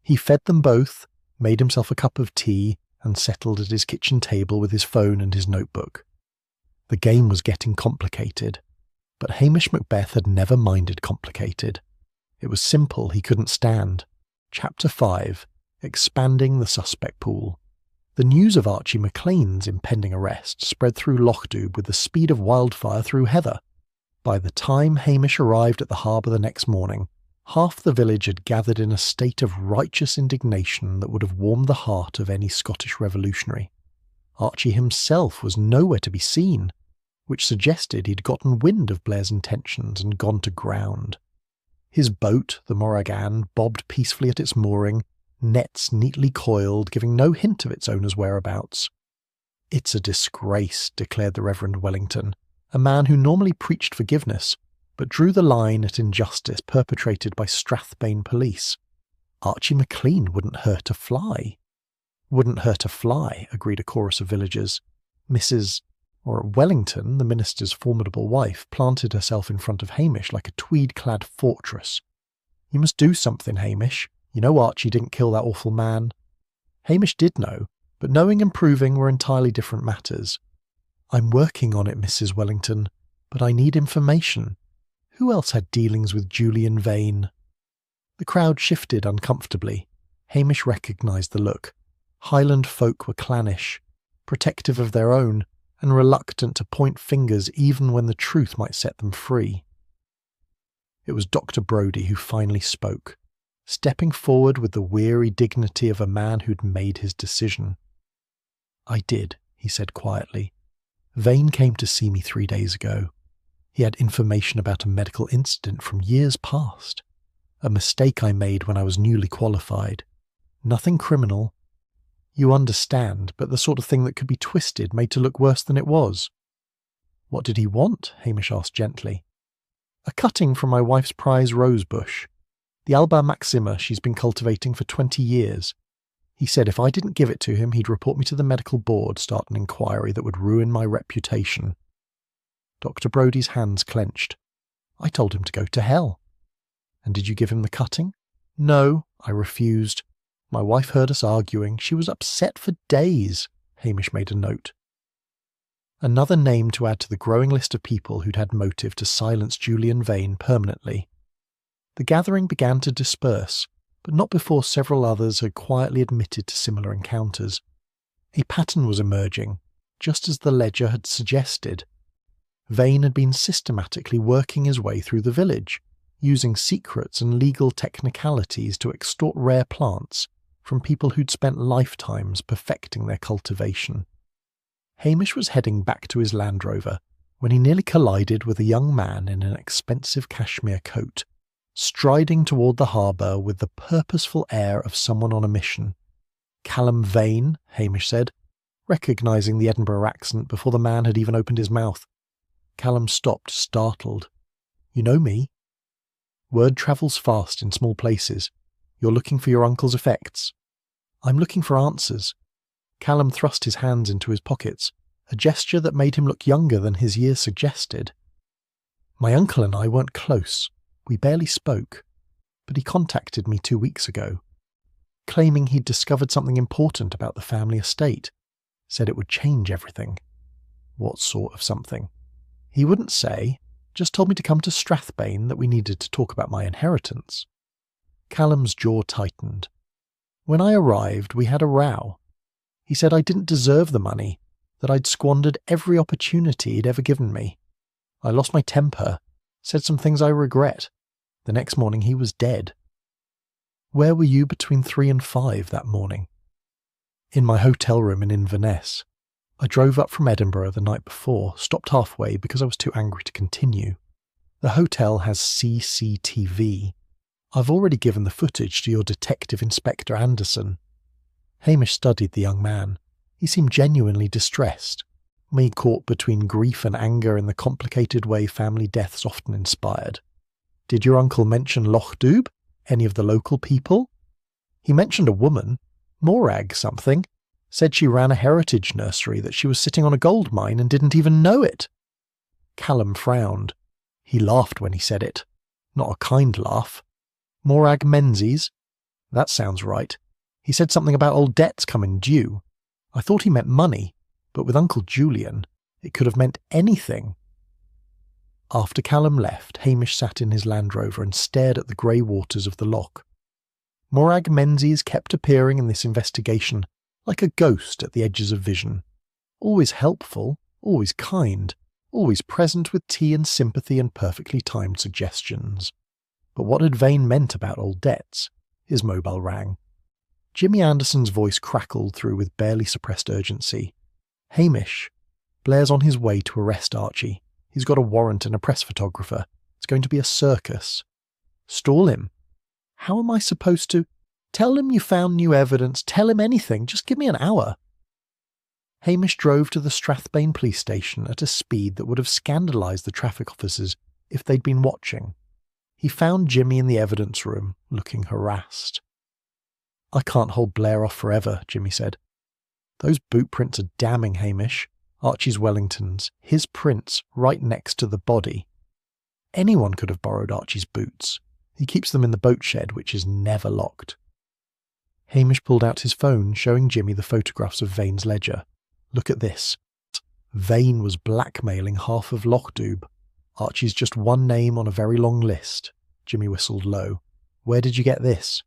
He fed them both, made himself a cup of tea, and settled at his kitchen table with his phone and his notebook. The game was getting complicated, but Hamish Macbeth had never minded complicated. It was simple he couldn't stand. Chapter 5, Expanding the Suspect Pool. The news of Archie McLean's impending arrest spread through Lochdoub with the speed of wildfire through heather. By the time Hamish arrived at the harbour the next morning, half the village had gathered in a state of righteous indignation that would have warmed the heart of any Scottish revolutionary. Archie himself was nowhere to be seen, which suggested he'd gotten wind of Blair's intentions and gone to ground. His boat, the Morrigan, bobbed peacefully at its mooring, nets neatly coiled, giving no hint of its owner's whereabouts. "It's a disgrace," declared the Reverend Wellington, a man who normally preached forgiveness, but drew the line at injustice perpetrated by Strathbane police. "Archie McLean wouldn't hurt a fly." "Wouldn't hurt a fly," agreed a chorus of villagers. Wellington, the minister's formidable wife, planted herself in front of Hamish like a tweed-clad fortress. "You must do something, Hamish. You know Archie didn't kill that awful man." Hamish did know, but knowing and proving were entirely different matters. "I'm working on it, Mrs. Wellington, but I need information. Who else had dealings with Julian Vane?" The crowd shifted uncomfortably. Hamish recognised the look. Highland folk were clannish, protective of their own, and reluctant to point fingers even when the truth might set them free. It was Dr. Brodie who finally spoke, stepping forward with the weary dignity of a man who'd made his decision. "I did," he said quietly. "Vane came to see me 3 days ago. He had information about a medical incident from years past. A mistake I made when I was newly qualified. Nothing criminal. You understand, but the sort of thing that could be twisted, made to look worse than it was." "What did he want?" Hamish asked gently. "A cutting from my wife's prize rose bush. The Alba Maxima she's been cultivating for 20 years. He said if I didn't give it to him, he'd report me to the medical board, start an inquiry that would ruin my reputation." Dr. Brodie's hands clenched. "I told him to go to hell." "And did you give him the cutting?" "No, I refused. My wife heard us arguing. She was upset for days." Hamish made a note. Another name to add to the growing list of people who'd had motive to silence Julian Vane permanently. The gathering began to disperse, but not before several others had quietly admitted to similar encounters. A pattern was emerging, just as the ledger had suggested. Vane had been systematically working his way through the village, using secrets and legal technicalities to extort rare plants from people who'd spent lifetimes perfecting their cultivation. Hamish was heading back to his Land Rover when he nearly collided with a young man in an expensive cashmere coat, striding toward the harbour with the purposeful air of someone on a mission. "Callum Vane," Hamish said, recognising the Edinburgh accent before the man had even opened his mouth. Callum stopped, startled. "You know me?" "Word travels fast in small places. You're looking for your uncle's effects." "I'm looking for answers." Callum thrust his hands into his pockets, a gesture that made him look younger than his years suggested. "My uncle and I weren't close. We barely spoke. But he contacted me 2 weeks ago, claiming he'd discovered something important about the family estate. Said it would change everything." "What sort of something?" "He wouldn't say. Just told me to come to Strathbane, that we needed to talk about my inheritance." Callum's jaw tightened. "When I arrived, we had a row. He said I didn't deserve the money, that I'd squandered every opportunity he'd ever given me. I lost my temper, said some things I regret. The next morning he was dead." "Where were you between 3 and 5 that morning?" "In my hotel room in Inverness. I drove up from Edinburgh the night before, stopped halfway because I was too angry to continue. The hotel has CCTV. I've already given the footage to your Detective Inspector Anderson." Hamish studied the young man. He seemed genuinely distressed, me caught between grief and anger in the complicated way family deaths often inspired. "Did your uncle mention Loch Dubh? Any of the local people?" "He mentioned a woman, Morag something. Said she ran a heritage nursery, that she was sitting on a gold mine and didn't even know it." Callum frowned. He laughed when he said it. Not a kind laugh. "Morag Menzies? That sounds right. He said something about old debts coming due. I thought he meant money, but with Uncle Julian, it could have meant anything." After Callum left, Hamish sat in his Land Rover and stared at the grey waters of the loch. Morag Menzies kept appearing in this investigation, like a ghost at the edges of vision. Always helpful, always kind, always present with tea and sympathy and perfectly timed suggestions. But what had Vane meant about old debts? His mobile rang. Jimmy Anderson's voice crackled through with barely suppressed urgency. "Hamish, Blair's on his way to arrest Archie. He's got a warrant and a press photographer. It's going to be a circus." "Stall him." "How am I supposed to—" "Tell him you found new evidence. Tell him anything. Just give me an hour." Hamish drove to the Strathbane police station at a speed that would have scandalised the traffic officers if they'd been watching. He found Jimmy in the evidence room, looking harassed. "I can't hold Blair off forever," Jimmy said. "Those boot prints are damning, Hamish. Archie's Wellingtons, his prints right next to the body. Anyone could have borrowed Archie's boots. He keeps them in the boat shed, which is never locked." Hamish pulled out his phone, showing Jimmy the photographs of Vane's ledger. "Look at this. Vane was blackmailing half of Loch Dubh. Archie's just one name on a very long list." Jimmy whistled low. Where did you get this?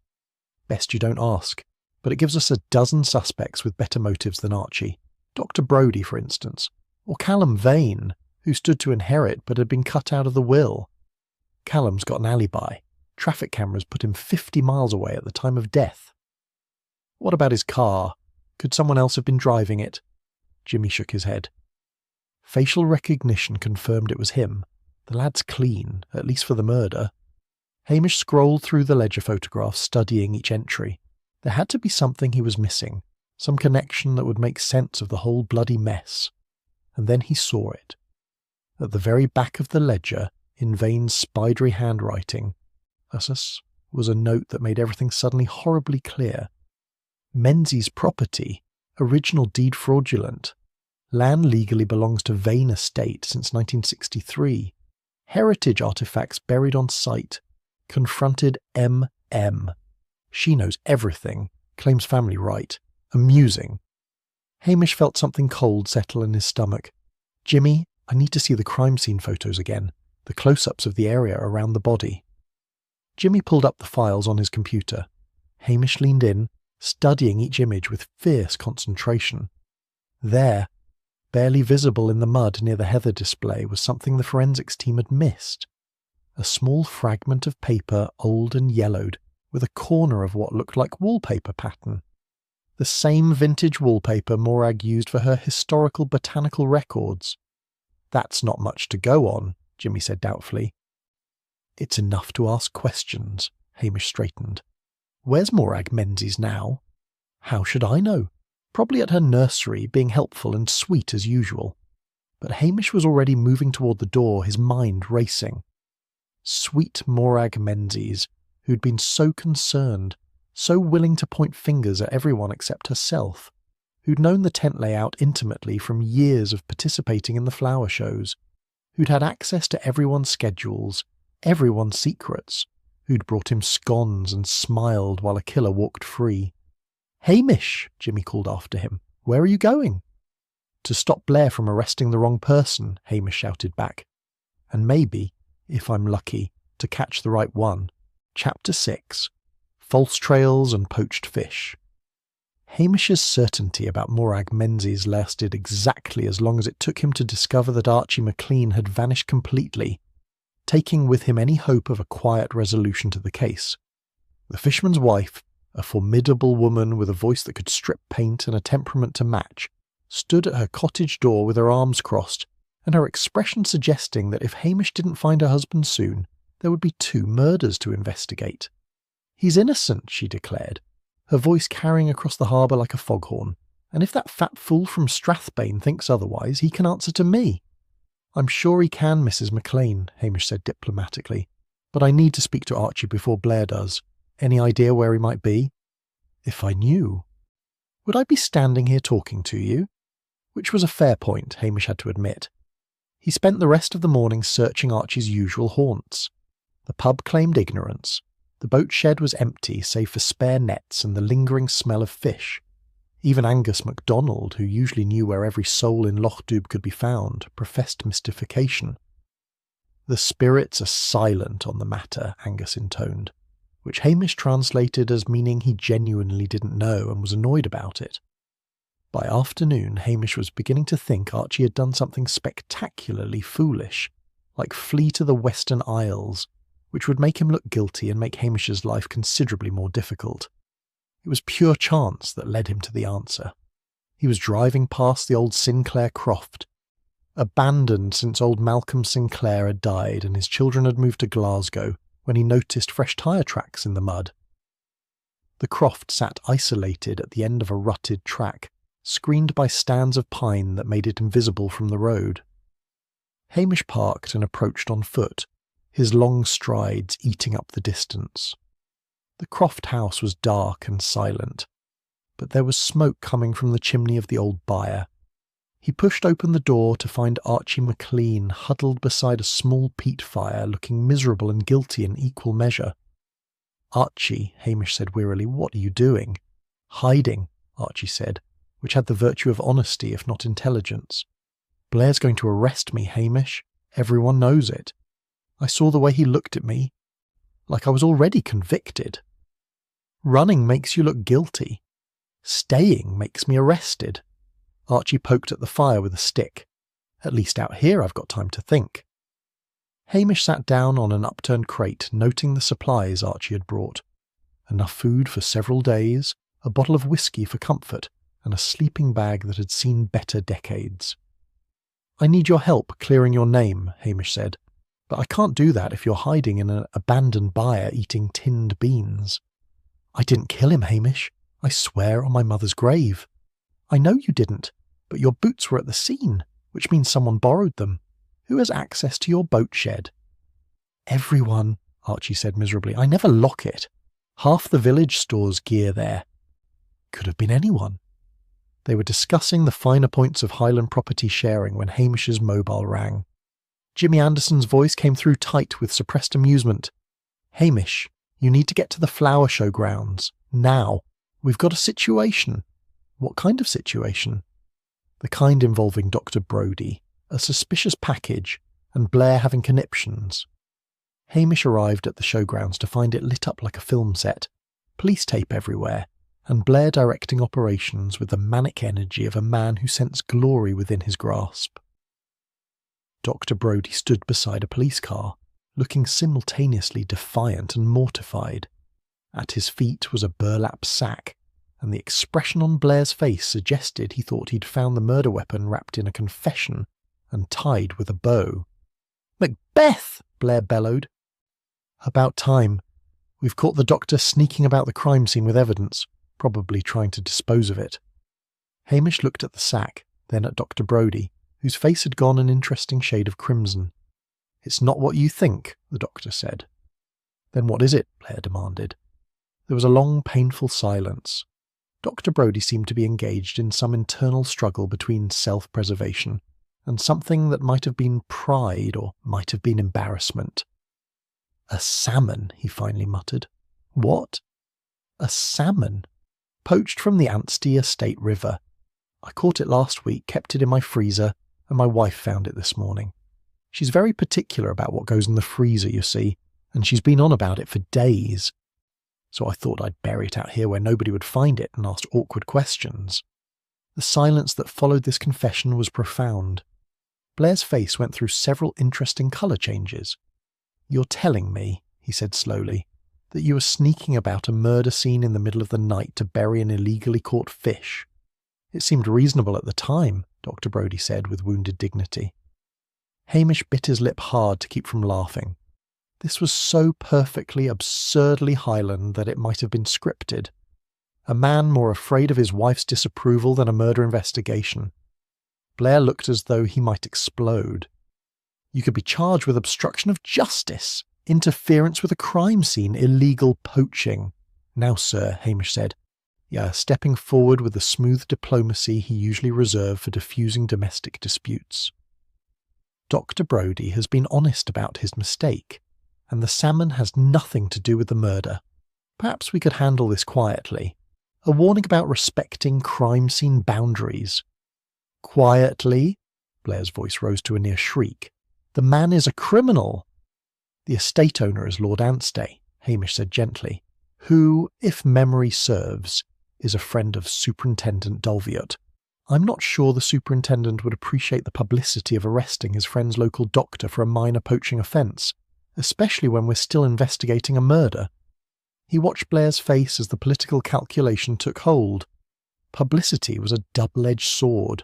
Best you don't ask, but it gives us a dozen suspects with better motives than Archie. Dr. Brodie, for instance, or Callum Vane, who stood to inherit but had been cut out of the will. Callum's got an alibi. Traffic cameras put him 50 miles away at the time of death. What about his car? Could someone else have been driving it? Jimmy shook his head. Facial recognition confirmed it was him. The lad's clean, at least for the murder. Hamish scrolled through the ledger photographs, studying each entry. There had to be something he was missing, some connection that would make sense of the whole bloody mess. And then he saw it. At the very back of the ledger, in Vane's spidery handwriting, was a note that made everything suddenly horribly clear. Menzies' property, original deed fraudulent. Land legally belongs to Vane Estate since 1963. Heritage artifacts buried on site. Confronted M.M. She knows everything, claims family right. Amusing. Hamish felt something cold settle in his stomach. Jimmy, I need to see the crime scene photos again, the close-ups of the area around the body. Jimmy pulled up the files on his computer. Hamish leaned in, studying each image with fierce concentration. There, barely visible in the mud near the heather display, was something the forensics team had missed. A small fragment of paper, old and yellowed, with a corner of what looked like wallpaper pattern. The same vintage wallpaper Morag used for her historical botanical records. That's not much to go on, Jimmy said doubtfully. It's enough to ask questions, Hamish straightened. Where's Morag Menzies now? How should I know? Probably at her nursery, being helpful and sweet as usual. But Hamish was already moving toward the door, his mind racing. Sweet Morag Menzies, who'd been so concerned, so willing to point fingers at everyone except herself, who'd known the tent layout intimately from years of participating in the flower shows, who'd had access to everyone's schedules, everyone's secrets, who'd brought him scones and smiled while a killer walked free. "Hamish," Jimmy called after him, "where are you going?" "To stop Blair from arresting the wrong person," Hamish shouted back. "And maybe, if I'm lucky, to catch the right one." Chapter 6. False Trails and Poached Fish. Hamish's certainty about Morag Menzies lasted exactly as long as it took him to discover that Archie McLean had vanished completely, taking with him any hope of a quiet resolution to the case. The fisherman's wife, a formidable woman with a voice that could strip paint and a temperament to match, stood at her cottage door with her arms crossed, and her expression suggesting that if Hamish didn't find her husband soon, there would be 2 murders to investigate. "He's innocent," she declared, her voice carrying across the harbour like a foghorn, "and if that fat fool from Strathbane thinks otherwise, he can answer to me." "I'm sure he can, Mrs. McLean," Hamish said diplomatically, "but I need to speak to Archie before Blair does. Any idea where he might be?" "If I knew. Would I be standing here talking to you?" Which was a fair point, Hamish had to admit. He spent the rest of the morning searching Archie's usual haunts. The pub claimed ignorance. The boat shed was empty save for spare nets and the lingering smell of fish. Even Angus MacDonald, who usually knew where every soul in Loch Dubh could be found, professed mystification. "The spirits are silent on the matter," Angus intoned, which Hamish translated as meaning he genuinely didn't know and was annoyed about it. By afternoon, Hamish was beginning to think Archie had done something spectacularly foolish, like flee to the Western Isles, which would make him look guilty and make Hamish's life considerably more difficult. It was pure chance that led him to the answer. He was driving past the old Sinclair Croft, abandoned since old Malcolm Sinclair had died and his children had moved to Glasgow, when he noticed fresh tyre tracks in the mud. The croft sat isolated at the end of a rutted track, screened by stands of pine that made it invisible from the road. Hamish parked and approached on foot, his long strides eating up the distance. The Croft house was dark and silent, but there was smoke coming from the chimney of the old byre. He pushed open the door to find Archie McLean huddled beside a small peat fire, looking miserable and guilty in equal measure. "Archie," Hamish said wearily, "what are you doing?" "Hiding," Archie said, which had the virtue of honesty if not intelligence. "Blair's going to arrest me, Hamish. Everyone knows it. I saw the way he looked at me. like I was already convicted. Running makes you look guilty. Staying makes me arrested. Archie poked at the fire with a stick. At least out here I've got time to think. Hamish sat down on an upturned crate, noting the supplies Archie had brought. Enough food for several days, a bottle of whiskey for comfort, and a sleeping bag that had seen better decades. "I need your help clearing your name," Hamish said, "but I can't do that if you're hiding in an abandoned byre eating tinned beans." "I didn't kill him, Hamish. I swear on my mother's grave." "I know you didn't, but your boots were at the scene, which means someone borrowed them. Who has access to your boat shed?" "Everyone," Archie said miserably. "I never lock it. Half the village stores gear there." "Could have been anyone." They were discussing the finer points of Highland property sharing when Hamish's mobile rang. Jimmy Anderson's voice came through tight with suppressed amusement. "Hamish, you need to get to the flower show grounds. Now. We've got a situation." "What kind of situation?" "The kind involving Dr. Brodie, a suspicious package, and Blair having conniptions." Hamish arrived at the showgrounds to find it lit up like a film set, police tape everywhere, and Blair directing operations with the manic energy of a man who sensed glory within his grasp. Dr. Brodie stood beside a police car, looking simultaneously defiant and mortified. At his feet was a burlap sack, and the expression on Blair's face suggested he thought he'd found the murder weapon wrapped in a confession and tied with a bow. "Macbeth!" Blair bellowed. "About time. We've caught the doctor sneaking about the crime scene with evidence, probably trying to dispose of it." Hamish looked at the sack, then at Dr. Brodie, whose face had gone an interesting shade of crimson. "It's not what you think," the doctor said. "Then what is it?" Blair demanded. There was a long, painful silence. Dr. Brodie seemed to be engaged in some internal struggle between self-preservation and something that might have been pride or might have been embarrassment. "A salmon," he finally muttered. "What?" "A salmon. Poached from the Anstey Estate River. I caught it last week, kept it in my freezer, and my wife found it this morning. She's very particular about what goes in the freezer, you see, and she's been on about it for days. So I thought I'd bury it out here where nobody would find it and ask awkward questions." The silence that followed this confession was profound. Blair's face went through several interesting colour changes. "You're telling me," he said slowly, "that you were sneaking about a murder scene in the middle of the night to bury an illegally caught fish?" "It seemed reasonable at the time," Dr. Brodie said with wounded dignity. Hamish bit his lip hard to keep from laughing. This was so perfectly, absurdly Highland that it might have been scripted. A man more afraid of his wife's disapproval than a murder investigation. Blair looked as though he might explode. "You could be charged with obstruction of justice, interference with a crime scene, illegal poaching." "Now, sir," Hamish said, stepping forward with the smooth diplomacy he usually reserved for diffusing domestic disputes. "Dr. Brodie has been honest about his mistake, and the salmon has nothing to do with the murder. Perhaps we could handle this quietly. A warning about respecting crime scene boundaries." "Quietly?" Blair's voice rose to a near shriek. "The man is a criminal." "The estate owner is Lord Anstey," Hamish said gently, "who, if memory serves, is a friend of Superintendent Dolviot. I'm not sure the superintendent would appreciate the publicity of arresting his friend's local doctor for a minor poaching offence, especially when we're still investigating a murder." He watched Blair's face as the political calculation took hold. Publicity was a double-edged sword.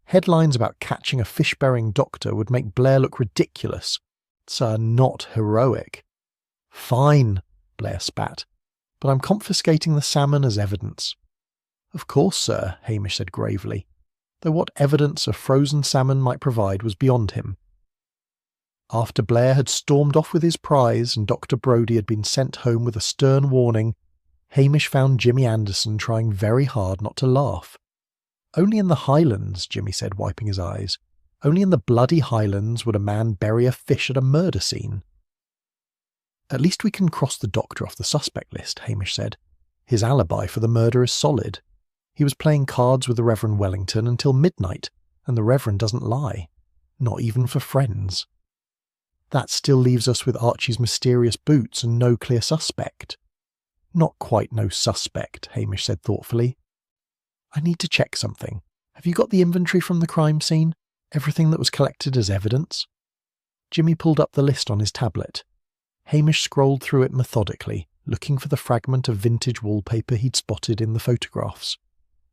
Headlines about catching a fish-bearing doctor would make Blair look ridiculous, so not heroic. "Fine," Blair spat, "but I'm confiscating the salmon as evidence." "Of course, sir," Hamish said gravely, though what evidence a frozen salmon might provide was beyond him. After Blair had stormed off with his prize and Dr. Brodie had been sent home with a stern warning, Hamish found Jimmy Anderson trying very hard not to laugh. "Only in the Highlands," Jimmy said, wiping his eyes. "Only in the bloody Highlands would a man bury a fish at a murder scene." "At least we can cross the doctor off the suspect list," Hamish said. "His alibi for the murder is solid. He was playing cards with the Reverend Wellington until midnight, and the Reverend doesn't lie. Not even for friends." That still leaves us with Archie's mysterious boots and no clear suspect. Not quite no suspect, Hamish said thoughtfully. I need to check something. Have you got the inventory from the crime scene? Everything that was collected as evidence? Jimmy pulled up the list on his tablet. Hamish scrolled through it methodically, looking for the fragment of vintage wallpaper he'd spotted in the photographs.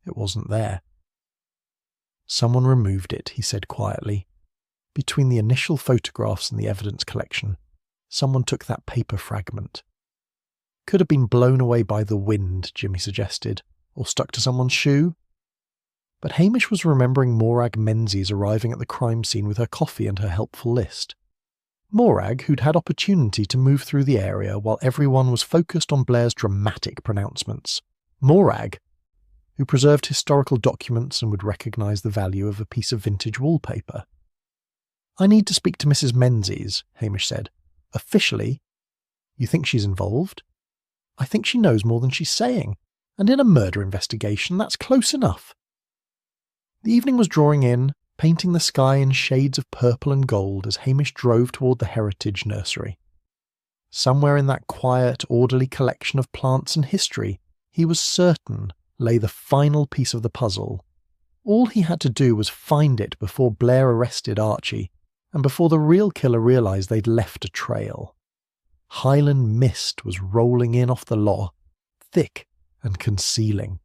It wasn't there. Someone removed it, he said quietly. Between the initial photographs and the evidence collection, someone took that paper fragment. Could have been blown away by the wind, Jimmy suggested, or stuck to someone's shoe. But Hamish was remembering Morag Menzies arriving at the crime scene with her coffee and her helpful list. Morag, who'd had opportunity to move through the area while everyone was focused on Blair's dramatic pronouncements. Morag, who preserved historical documents and would recognise the value of a piece of vintage wallpaper. I need to speak to Mrs. Menzies, Hamish said. Officially? You think she's involved? I think she knows more than she's saying, and in a murder investigation, that's close enough. The evening was drawing in, painting the sky in shades of purple and gold as Hamish drove toward the Heritage Nursery. Somewhere in that quiet, orderly collection of plants and history, he was certain lay the final piece of the puzzle. All he had to do was find it before Blair arrested Archie, and before the real killer realised they'd left a trail. Highland mist was rolling in off the lough, thick and concealing.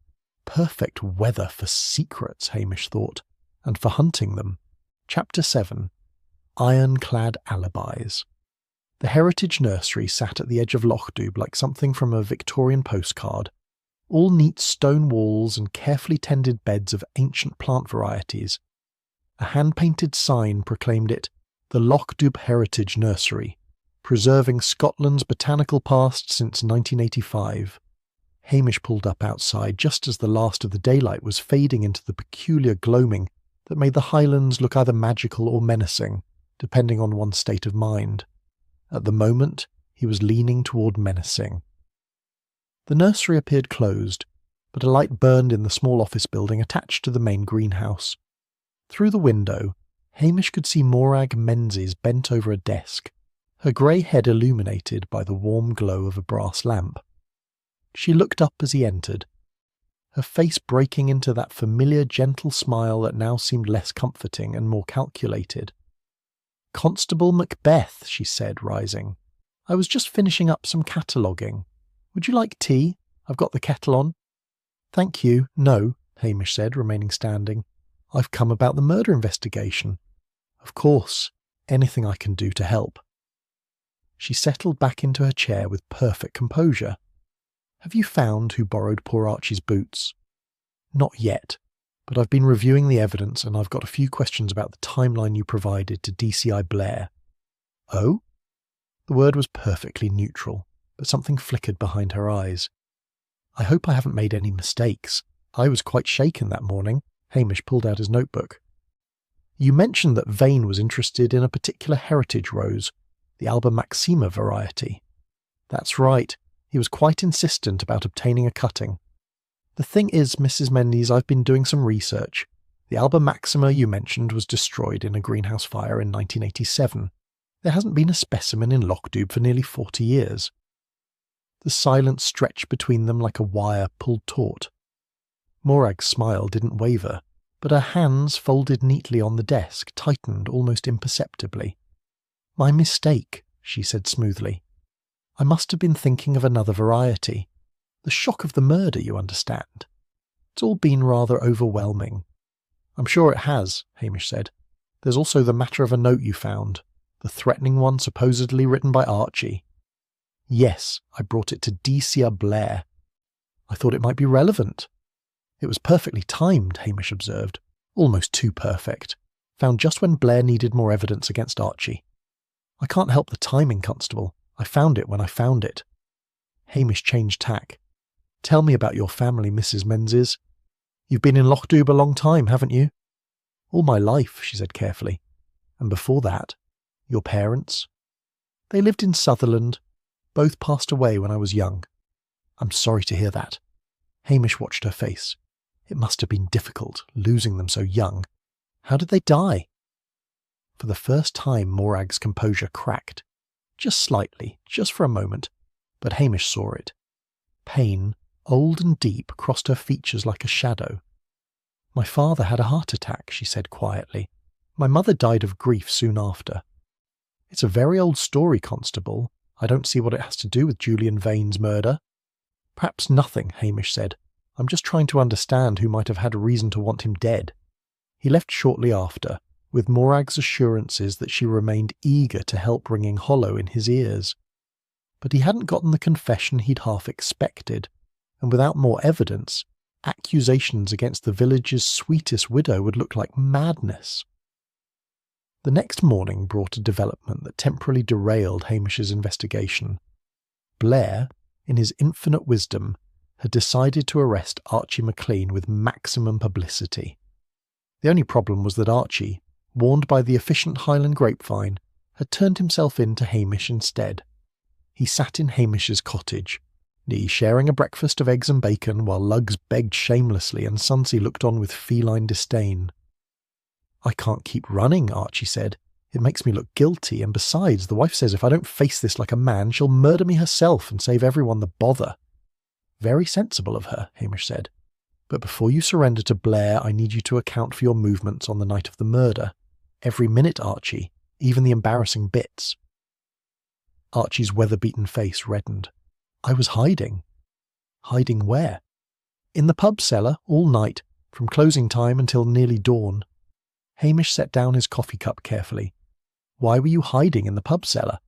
Perfect weather for secrets, Hamish thought, and for hunting them. Chapter 7. Ironclad Alibis. The Heritage Nursery sat at the edge of Loch Dubh like something from a Victorian postcard. All neat stone walls and carefully tended beds of ancient plant varieties. A hand-painted sign proclaimed it the Loch Dubh Heritage Nursery, preserving Scotland's botanical past since 1985. Hamish pulled up outside just as the last of the daylight was fading into the peculiar gloaming that made the Highlands look either magical or menacing, depending on one's state of mind. At the moment, he was leaning toward menacing. The nursery appeared closed, but a light burned in the small office building attached to the main greenhouse. Through the window, Hamish could see Morag Menzies bent over a desk, her grey head illuminated by the warm glow of a brass lamp. She looked up as he entered, her face breaking into that familiar gentle smile that now seemed less comforting and more calculated. "Constable Macbeth," she said, rising. "I was just finishing up some cataloguing. Would you like tea? I've got the kettle on." "Thank you, no," Hamish said, remaining standing. "I've come about the murder investigation. Of course, anything I can do to help." She settled back into her chair with perfect composure. "Have you found who borrowed poor Archie's boots?" "Not yet, but I've been reviewing the evidence and I've got a few questions about the timeline you provided to DCI Blair." "Oh?" The word was perfectly neutral, but something flickered behind her eyes. "I hope I haven't made any mistakes. I was quite shaken that morning." Hamish pulled out his notebook. "You mentioned that Vane was interested in a particular heritage rose, the Alba Maxima variety." "That's right. He was quite insistent about obtaining a cutting. The thing is, Mrs. Menzies, I've been doing some research. The Alba Maxima you mentioned was destroyed in a greenhouse fire in 1987. There hasn't been a specimen in Loch Dubh for nearly 40 years. The silence stretched between them like a wire pulled taut. Morag's smile didn't waver, but her hands, folded neatly on the desk, tightened almost imperceptibly. "My mistake," she said smoothly. "I must have been thinking of another variety. The shock of the murder, you understand. It's all been rather overwhelming." "I'm sure it has," Hamish said. "There's also the matter of a note you found, the threatening one supposedly written by Archie." "Yes, I brought it to DCI Blair. I thought it might be relevant." "It was perfectly timed," Hamish observed. "Almost too perfect. Found just when Blair needed more evidence against Archie." "I can't help the timing, Constable. I found it when I found it." Hamish changed tack. "Tell me about your family, Mrs. Menzies. You've been in Loch Dubh a long time, haven't you?" "All my life," she said carefully. "And before that, your parents?" "They lived in Sutherland. Both passed away when I was young." "I'm sorry to hear that." Hamish watched her face. It must have been difficult, losing them so young. "How did they die?" For the first time, Morag's composure cracked. Just slightly, just for a moment, but Hamish saw it. Pain, old and deep, crossed her features like a shadow. "My father had a heart attack," she said quietly. "My mother died of grief soon after." "It's a very old story, Constable. I don't see what it has to do with Julian Vane's murder." "Perhaps nothing," Hamish said. "I'm just trying to understand who might have had a reason to want him dead." He left shortly after, with Morag's assurances that she remained eager to help ringing hollow in his ears. But he hadn't gotten the confession he'd half expected, and without more evidence, accusations against the village's sweetest widow would look like madness. The next morning brought a development that temporarily derailed Hamish's investigation. Blair, in his infinite wisdom, had decided to arrest Archie McLean with maximum publicity. The only problem was that Archie, warned by the efficient Highland grapevine, had turned himself in to Hamish instead. He sat in Hamish's cottage, Dee sharing a breakfast of eggs and bacon while Lugs begged shamelessly and Sunsy looked on with feline disdain. "I can't keep running," Archie said. "It makes me look guilty, and besides, the wife says if I don't face this like a man, she'll murder me herself and save everyone the bother." "Very sensible of her," Hamish said. "But before you surrender to Blair, I need you to account for your movements on the night of the murder. Every minute, Archie, even the embarrassing bits." Archie's weather-beaten face reddened. "I was hiding." "Hiding where?" "In the pub cellar, all night, from closing time until nearly dawn." Hamish set down his coffee cup carefully. "Why were you hiding in the pub cellar?"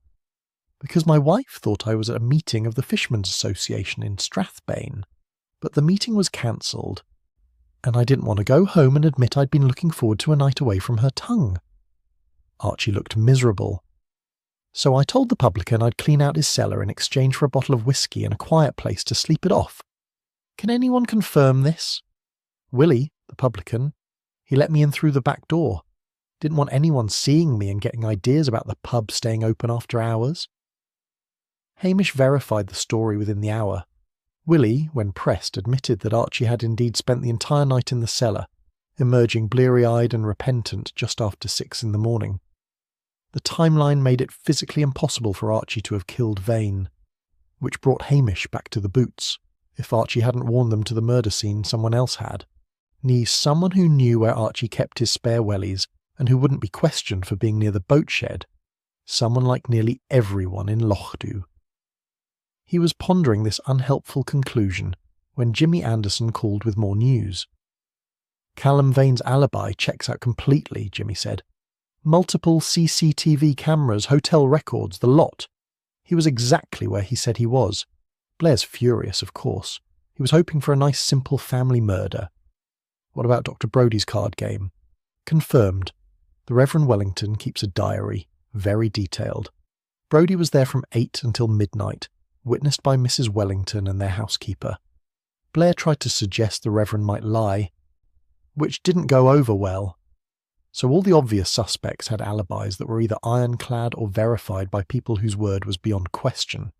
"Because my wife thought I was at a meeting of the Fishermen's Association in Strathbane. But the meeting was cancelled, and I didn't want to go home and admit I'd been looking forward to a night away from her tongue." Archie looked miserable. "So I told the publican I'd clean out his cellar in exchange for a bottle of whiskey and a quiet place to sleep it off. Can anyone confirm this?" "Willie, the publican. He let me in through the back door. Didn't want anyone seeing me and getting ideas about the pub staying open after hours." Hamish verified the story within the hour. Willie, when pressed, admitted that Archie had indeed spent the entire night in the cellar, emerging bleary-eyed and repentant just after 6 in the morning. The timeline made it physically impossible for Archie to have killed Vane, which brought Hamish back to the boots. If Archie hadn't worn them to the murder scene, someone else had. Someone who knew where Archie kept his spare wellies and who wouldn't be questioned for being near the boat shed. Someone like nearly everyone in Lochdu. He was pondering this unhelpful conclusion when Jimmy Anderson called with more news. "Callum Vane's alibi checks out completely," Jimmy said. "Multiple CCTV cameras, hotel records, the lot. He was exactly where he said he was. Blair's furious, of course. He was hoping for a nice simple family murder." "What about Dr. Brodie's card game?" "Confirmed. The Reverend Wellington keeps a diary, very detailed. Brodie was there from 8 until midnight, witnessed by Mrs. Wellington and their housekeeper. Blair tried to suggest the Reverend might lie, which didn't go over well. So all the obvious suspects had alibis that were either ironclad or verified by people whose word was beyond question,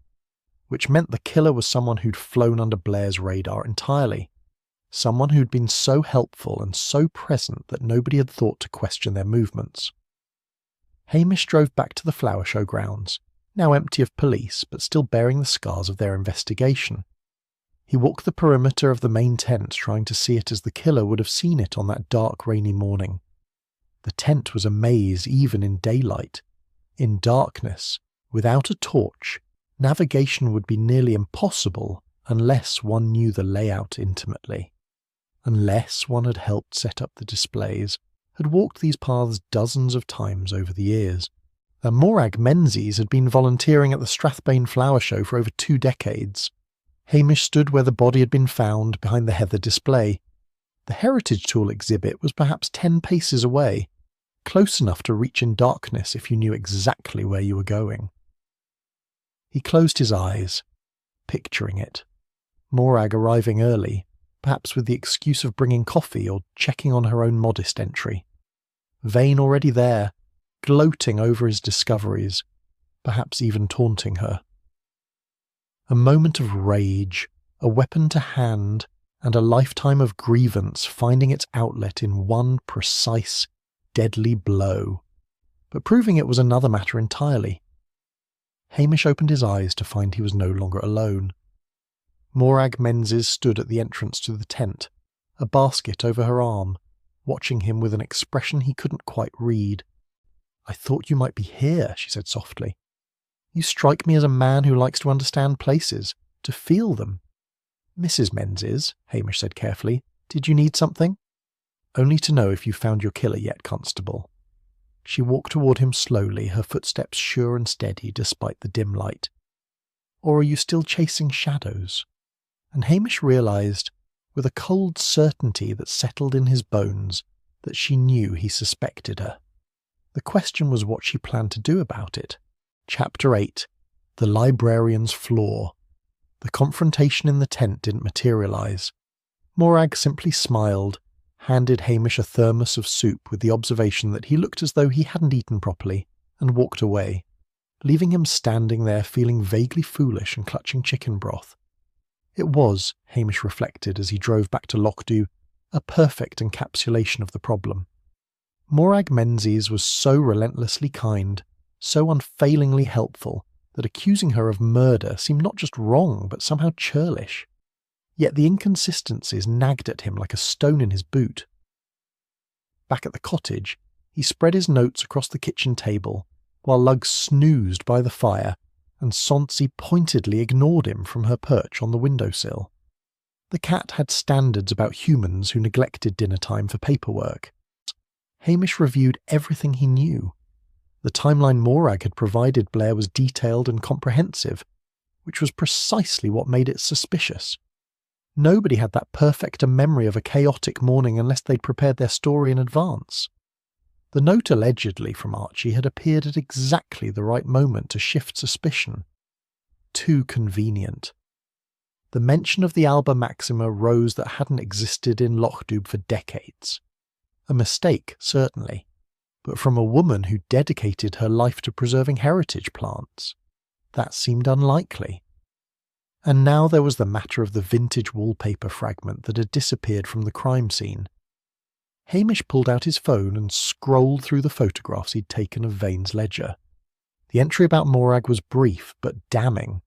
which meant the killer was someone who'd flown under Blair's radar entirely. Someone who'd been so helpful and so present that nobody had thought to question their movements. Hamish drove back to the flower show grounds, now empty of police but still bearing the scars of their investigation. He walked the perimeter of the main tent, trying to see it as the killer would have seen it on that dark, rainy morning. The tent was a maze even in daylight. In darkness, without a torch, navigation would be nearly impossible unless one knew the layout intimately. Unless one had helped set up the displays, had walked these paths dozens of times over the years. And Morag Menzies had been volunteering at the Strathbane Flower Show for over 2 decades. Hamish stood where the body had been found, behind the heather display. The Heritage Tool exhibit was perhaps 10 paces away, close enough to reach in darkness if you knew exactly where you were going. He closed his eyes, picturing it. Morag arriving early, perhaps with the excuse of bringing coffee or checking on her own modest entry. Vane already there, gloating over his discoveries, perhaps even taunting her. A moment of rage, a weapon to hand, and a lifetime of grievance finding its outlet in one precise, deadly blow. but proving it was another matter entirely. Hamish opened his eyes to find he was no longer alone. Morag Menzies stood at the entrance to the tent, a basket over her arm, watching him with an expression he couldn't quite read. "I thought you might be here," she said softly. "You strike me as a man who likes to understand places, to feel them." "Mrs. Menzies," Hamish said carefully, "did you need something?" "Only to know if you found your killer yet, Constable." She walked toward him slowly, her footsteps sure and steady despite the dim light. "Or are you still chasing shadows?" And Hamish realised, with a cold certainty that settled in his bones, that she knew he suspected her. The question was what she planned to do about it. Chapter 8. The Librarian's Flaw. The confrontation in the tent didn't materialise. Morag simply smiled, handed Hamish a thermos of soup with the observation that he looked as though he hadn't eaten properly, and walked away, leaving him standing there feeling vaguely foolish and clutching chicken broth. It was, Hamish reflected as he drove back to Lochdew, a perfect encapsulation of the problem. Morag Menzies was so relentlessly kind, so unfailingly helpful, that accusing her of murder seemed not just wrong but somehow churlish. Yet the inconsistencies nagged at him like a stone in his boot. Back at the cottage, he spread his notes across the kitchen table, while Lugg snoozed by the fire, and Sonsi pointedly ignored him from her perch on the windowsill. The cat had standards about humans who neglected dinner time for paperwork. Hamish reviewed everything he knew. The timeline Morag had provided Blair was detailed and comprehensive, which was precisely what made it suspicious. Nobody had that perfect a memory of a chaotic morning unless they'd prepared their story in advance. The note allegedly from Archie had appeared at exactly the right moment to shift suspicion. Too convenient. The mention of the Alba Maxima rose that hadn't existed in Lochdew for decades. A mistake, certainly, but from a woman who dedicated her life to preserving heritage plants. That seemed unlikely. And now there was the matter of the vintage wallpaper fragment that had disappeared from the crime scene. Hamish pulled out his phone and scrolled through the photographs he'd taken of Vane's ledger. The entry about Morag was brief but damning.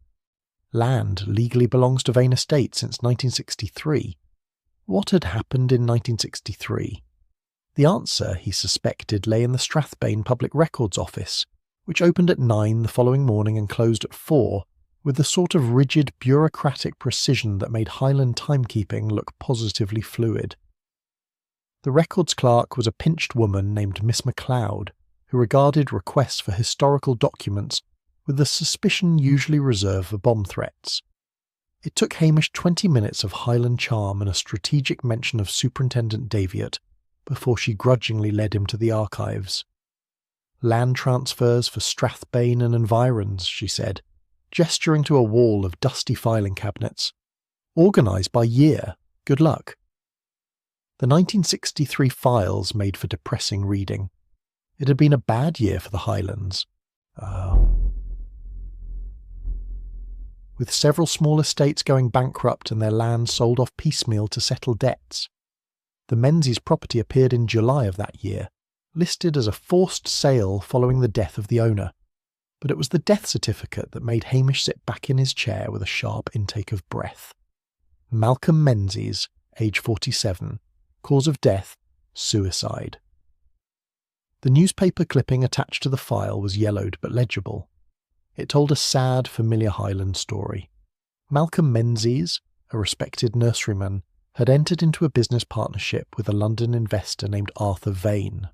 Land legally belongs to Vane Estate since 1963. What had happened in 1963? The answer, he suspected, lay in the Strathbane Public Records Office, which opened at 9 the following morning and closed at 4, with the sort of rigid bureaucratic precision that made Highland timekeeping look positively fluid. The records clerk was a pinched woman named Miss MacLeod, who regarded requests for historical documents with the suspicion usually reserved for bomb threats. It took Hamish 20 minutes of Highland charm and a strategic mention of Superintendent Daviot before she grudgingly led him to the archives. "Land transfers for Strathbane and environs," she said, gesturing to a wall of dusty filing cabinets. "Organised by year. Good luck." The 1963 files made for depressing reading. It had been a bad year for the Highlands. With several small estates going bankrupt and their land sold off piecemeal to settle debts. The Menzies property appeared in July of that year, listed as a forced sale following the death of the owner. But it was the death certificate that made Hamish sit back in his chair with a sharp intake of breath. Malcolm Menzies, age 47. Cause of death, suicide. The newspaper clipping attached to the file was yellowed but legible. It told a sad, familiar Highland story. Malcolm Menzies, a respected nurseryman, had entered into a business partnership with a London investor named Arthur Vane.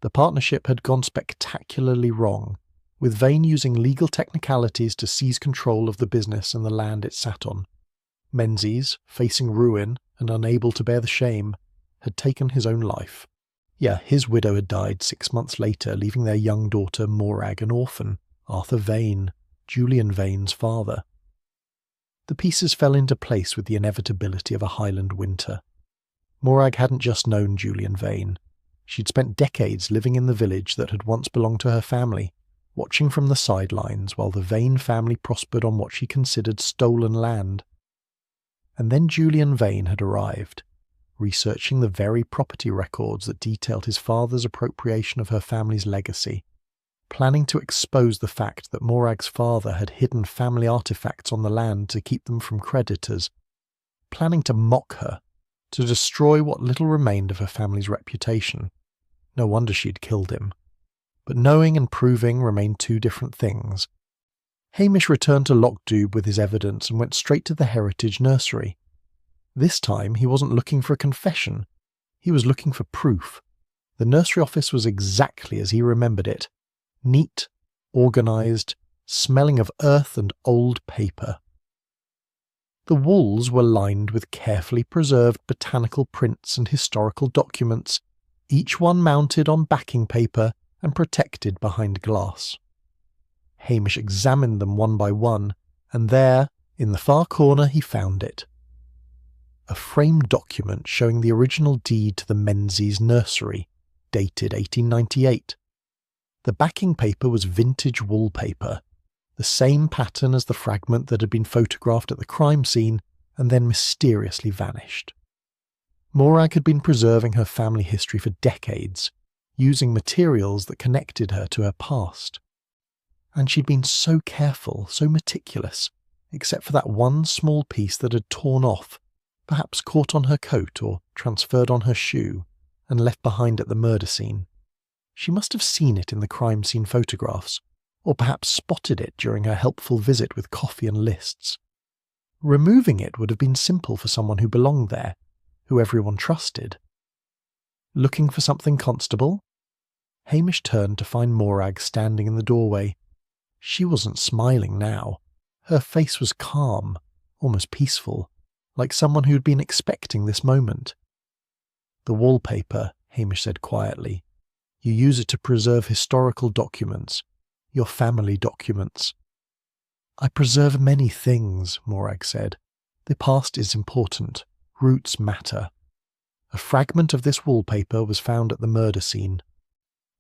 The partnership had gone spectacularly wrong, with Vane using legal technicalities to seize control of the business and the land it sat on. Menzies, facing ruin and unable to bear the shame, had taken his own life. Yeah, his widow had died 6 months later, leaving their young daughter Morag an orphan, Arthur Vane, Julian Vane's father. The pieces fell into place with the inevitability of a Highland winter. Morag hadn't just known Julian Vane. She'd spent decades living in the village that had once belonged to her family, watching from the sidelines while the Vane family prospered on what she considered stolen land. And then Julian Vane had arrived, researching the very property records that detailed his father's appropriation of her family's legacy, planning to expose the fact that Morag's father had hidden family artifacts on the land to keep them from creditors, planning to mock her, to destroy what little remained of her family's reputation. No wonder she'd killed him. But knowing and proving remained two different things. Hamish returned to Lochdoub with his evidence and went straight to the Heritage Nursery. This time he wasn't looking for a confession. He was looking for proof. The nursery office was exactly as he remembered it. Neat, organised, smelling of earth and old paper. The walls were lined with carefully preserved botanical prints and historical documents, each one mounted on backing paper and protected behind glass. Hamish examined them one by one, and there, in the far corner, he found it. A framed document showing the original deed to the Menzies nursery, dated 1898. The backing paper was vintage wallpaper, the same pattern as the fragment that had been photographed at the crime scene and then mysteriously vanished. Morag had been preserving her family history for decades, using materials that connected her to her past. And she'd been so careful, so meticulous, except for that one small piece that had torn off, perhaps caught on her coat or transferred on her shoe, and left behind at the murder scene. She must have seen it in the crime scene photographs, or perhaps spotted it during her helpful visit with coffee and lists. Removing it would have been simple for someone who belonged there, who everyone trusted. Looking for something, Constable? Hamish turned to find Morag standing in the doorway. She wasn't smiling now. Her face was calm, almost peaceful, like someone who'd been expecting this moment. The wallpaper, Hamish said quietly. You use it to preserve historical documents, your family documents. I preserve many things, Morag said. The past is important. Roots matter. A fragment of this wallpaper was found at the murder scene.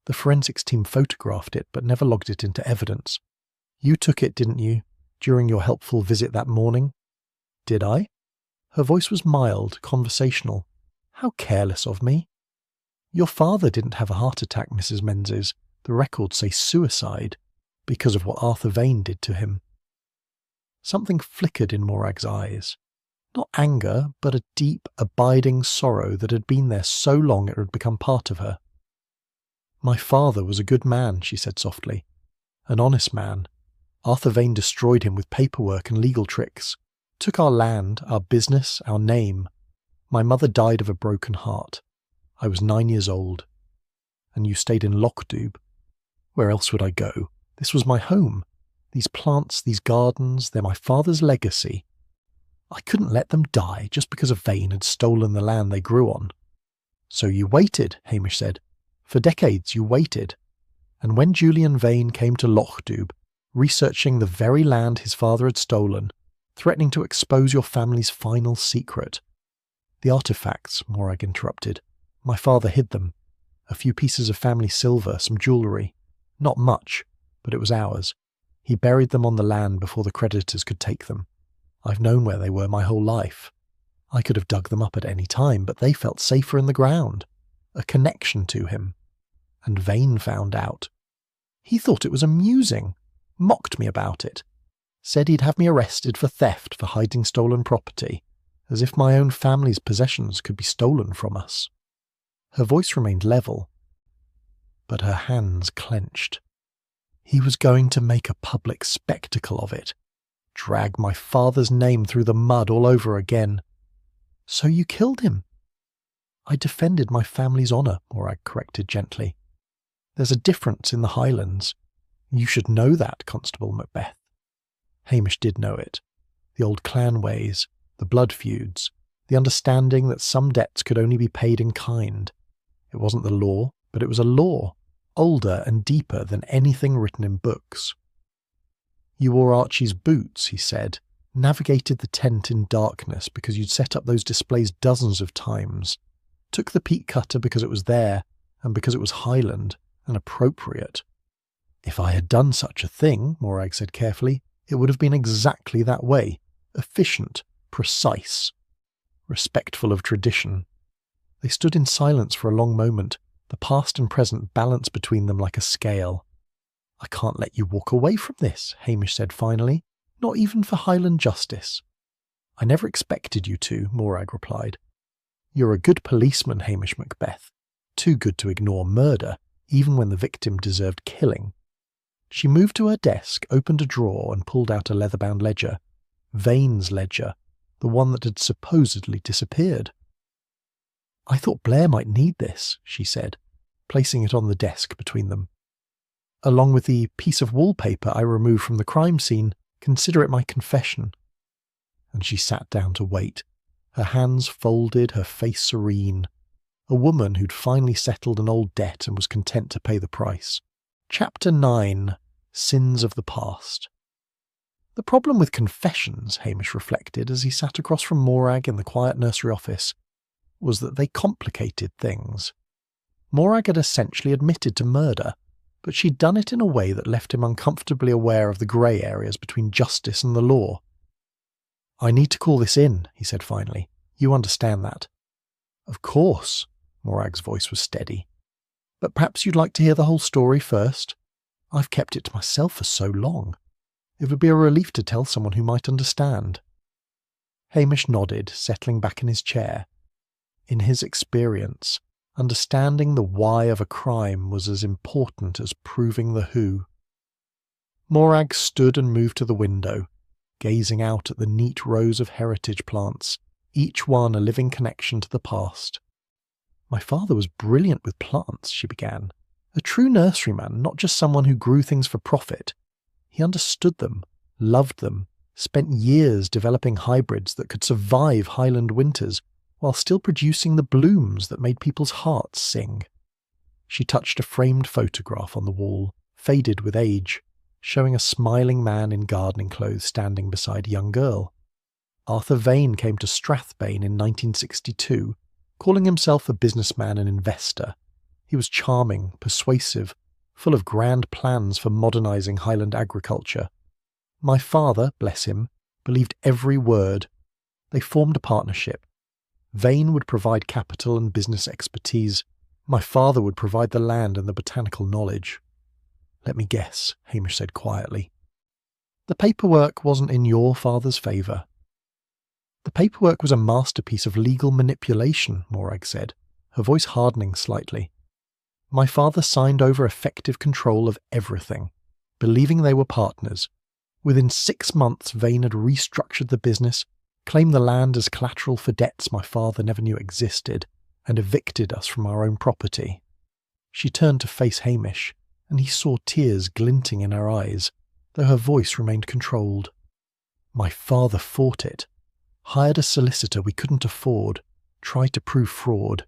The forensics team photographed it but never logged it into evidence. You took it, didn't you, during your helpful visit that morning? Did I? Her voice was mild, conversational. How careless of me. Your father didn't have a heart attack, Mrs. Menzies. The records say suicide, because of what Arthur Vane did to him. Something flickered in Morag's eyes. Not anger, but a deep, abiding sorrow that had been there so long it had become part of her. My father was a good man, she said softly. An honest man. Arthur Vane destroyed him with paperwork and legal tricks. Took our land, our business, our name. My mother died of a broken heart. I was 9 years old. And you stayed in Lochdoub. Where else would I go? This was my home. These plants, these gardens, they're my father's legacy. I couldn't let them die just because a Vane had stolen the land they grew on. So you waited, Hamish said. For decades you waited. And when Julian Vane came to Lochdoub, researching the very land his father had stolen, threatening to expose your family's final secret. The artifacts, Morag interrupted. My father hid them. A few pieces of family silver, some jewellery. Not much, but it was ours. He buried them on the land before the creditors could take them. I've known where they were my whole life. I could have dug them up at any time, but they felt safer in the ground. A connection to him. And Vane found out. He thought it was amusing, mocked me about it, said he'd have me arrested for theft for hiding stolen property, as if my own family's possessions could be stolen from us. Her voice remained level, but her hands clenched. He was going to make a public spectacle of it, drag my father's name through the mud all over again. So you killed him? I defended my family's honour, Morag corrected gently. There's a difference in the Highlands. You should know that, Constable Macbeth. Hamish did know it. The old clan ways, the blood feuds, the understanding that some debts could only be paid in kind. It wasn't the law, but it was a law, older and deeper than anything written in books. You wore Archie's boots, he said, navigated the tent in darkness because you'd set up those displays dozens of times, took the peat cutter because it was there and because it was Highland and appropriate. If I had done such a thing, Morag said carefully, it would have been exactly that way, efficient, precise, respectful of tradition. They stood in silence for a long moment, the past and present balanced between them like a scale. "I can't let you walk away from this," Hamish said finally, "not even for Highland justice." "I never expected you to," Morag replied. "You're a good policeman, Hamish Macbeth. Too good to ignore murder, even when the victim deserved killing." She moved to her desk, opened a drawer, and pulled out a leather-bound ledger. Vane's ledger, the one that had supposedly disappeared. "I thought Blair might need this," she said, placing it on the desk between them. "Along with the piece of wallpaper I removed from the crime scene, consider it my confession." And she sat down to wait, her hands folded, her face serene. A woman who'd finally settled an old debt and was content to pay the price. Chapter 9. Sins of the Past. The problem with confessions, Hamish reflected as he sat across from Morag in the quiet nursery office, was that they complicated things. Morag had essentially admitted to murder, but she'd done it in a way that left him uncomfortably aware of the grey areas between justice and the law. "I need to call this in," he said finally. "You understand that?" "Of course," Morag's voice was steady. "But perhaps you'd like to hear the whole story first? I've kept it to myself for so long. It would be a relief to tell someone who might understand." Hamish nodded, settling back in his chair. In his experience, understanding the why of a crime was as important as proving the who. Morag stood and moved to the window, gazing out at the neat rows of heritage plants, each one a living connection to the past. "My father was brilliant with plants," she began. "A true nurseryman, not just someone who grew things for profit. He understood them, loved them, spent years developing hybrids that could survive Highland winters while still producing the blooms that made people's hearts sing." She touched a framed photograph on the wall, faded with age, showing a smiling man in gardening clothes standing beside a young girl. Arthur Vane came to Strathbane in 1962, calling himself a businessman and investor. He was charming, persuasive, full of grand plans for modernising Highland agriculture. My father, bless him, believed every word. They formed a partnership. Vane would provide capital and business expertise. My father would provide the land and the botanical knowledge. "Let me guess," Hamish said quietly. "The paperwork wasn't in your father's favour." "The paperwork was a masterpiece of legal manipulation," Morag said, her voice hardening slightly. "My father signed over effective control of everything, believing they were partners. Within 6 months, Vane had restructured the business, claimed the land as collateral for debts my father never knew existed, and evicted us from our own property." She turned to face Hamish, and he saw tears glinting in her eyes, though her voice remained controlled. "My father fought it, hired a solicitor we couldn't afford, tried to prove fraud.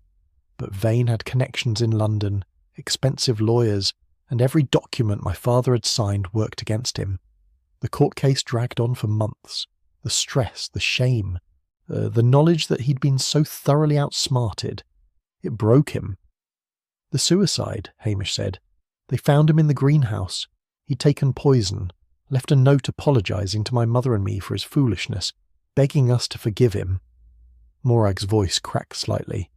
But Vane had connections in London, expensive lawyers, and every document my father had signed worked against him. The court case dragged on for months. The stress, the shame, the knowledge that he'd been so thoroughly outsmarted. It broke him." "The suicide," Hamish said. "They found him in the greenhouse. He'd taken poison, left a note apologising to my mother and me for his foolishness, begging us to forgive him." Morag's voice cracked slightly.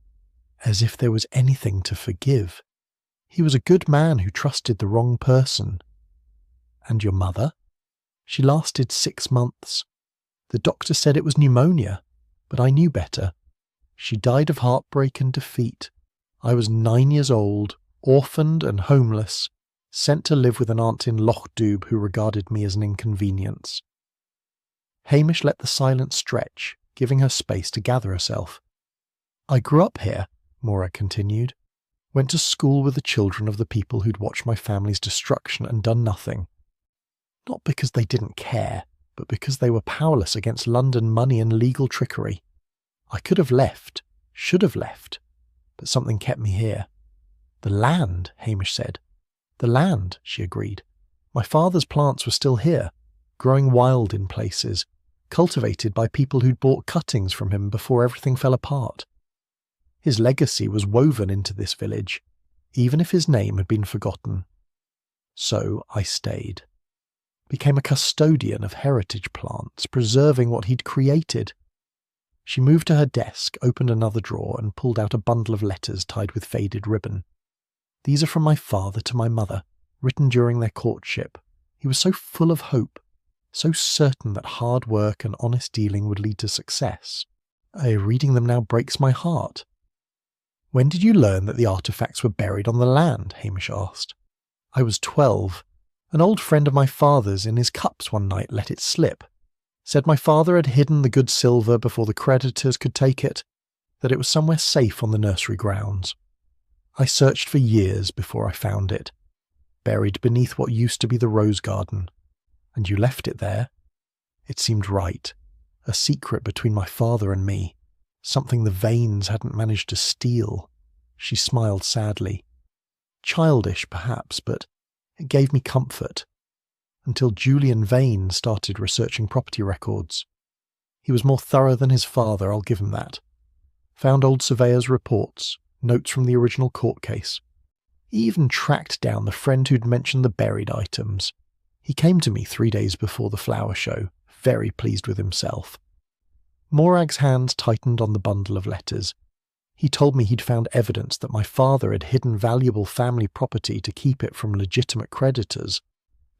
"As if there was anything to forgive. He was a good man who trusted the wrong person." "And your mother?" "She lasted 6 months. The doctor said it was pneumonia, but I knew better. She died of heartbreak and defeat. I was 9 years old, orphaned and homeless, sent to live with an aunt in Lochdoub who regarded me as an inconvenience." Hamish let the silence stretch, giving her space to gather herself. "I grew up here," Morag continued. "Went to school with the children of the people who'd watched my family's destruction and done nothing. Not because they didn't care, but because they were powerless against London money and legal trickery. I could have left, should have left, but something kept me here." "The land," Hamish said. "The land," she agreed. "My father's plants were still here, growing wild in places, cultivated by people who'd bought cuttings from him before everything fell apart. His legacy was woven into this village, even if his name had been forgotten. So I stayed. Became a custodian of heritage plants, preserving what he'd created." She moved to her desk, opened another drawer, and pulled out a bundle of letters tied with faded ribbon. These are from my father to my mother, written during their courtship. He was so full of hope, so certain that hard work and honest dealing would lead to success. Reading them now breaks my heart. When did you learn that the artefacts were buried on the land? Hamish asked. I was 12. An old friend of my father's in his cups one night let it slip. Said my father had hidden the good silver before the creditors could take it, that it was somewhere safe on the nursery grounds. I searched for years before I found it, buried beneath what used to be the rose garden. And you left it there? It seemed right. A secret between my father and me. Something the Vanes hadn't managed to steal. She smiled sadly. Childish, perhaps, but it gave me comfort. Until Julian Vane started researching property records. He was more thorough than his father, I'll give him that. Found old surveyors' reports, notes from the original court case. He even tracked down the friend who'd mentioned the buried items. He came to me 3 days before the flower show, very pleased with himself. Morag's hands tightened on the bundle of letters. He told me he'd found evidence that my father had hidden valuable family property to keep it from legitimate creditors.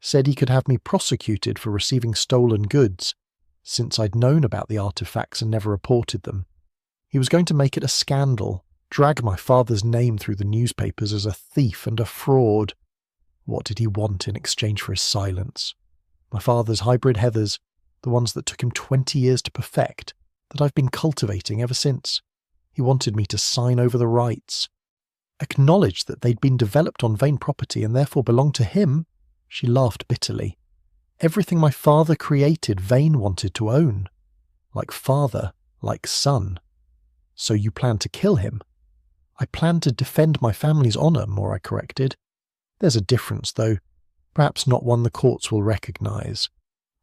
Said he could have me prosecuted for receiving stolen goods, since I'd known about the artifacts and never reported them. He was going to make it a scandal, drag my father's name through the newspapers as a thief and a fraud. What did he want in exchange for his silence? My father's hybrid heathers, the ones that took him 20 years to perfect, that I've been cultivating ever since. He wanted me to sign over the rights. Acknowledge that they'd been developed on Vane property and therefore belonged to him. She laughed bitterly. Everything my father created, Vane wanted to own. Like father, like son. So you planned to kill him? I planned to defend my family's honour, Morag corrected. There's a difference, though. Perhaps not one the courts will recognise.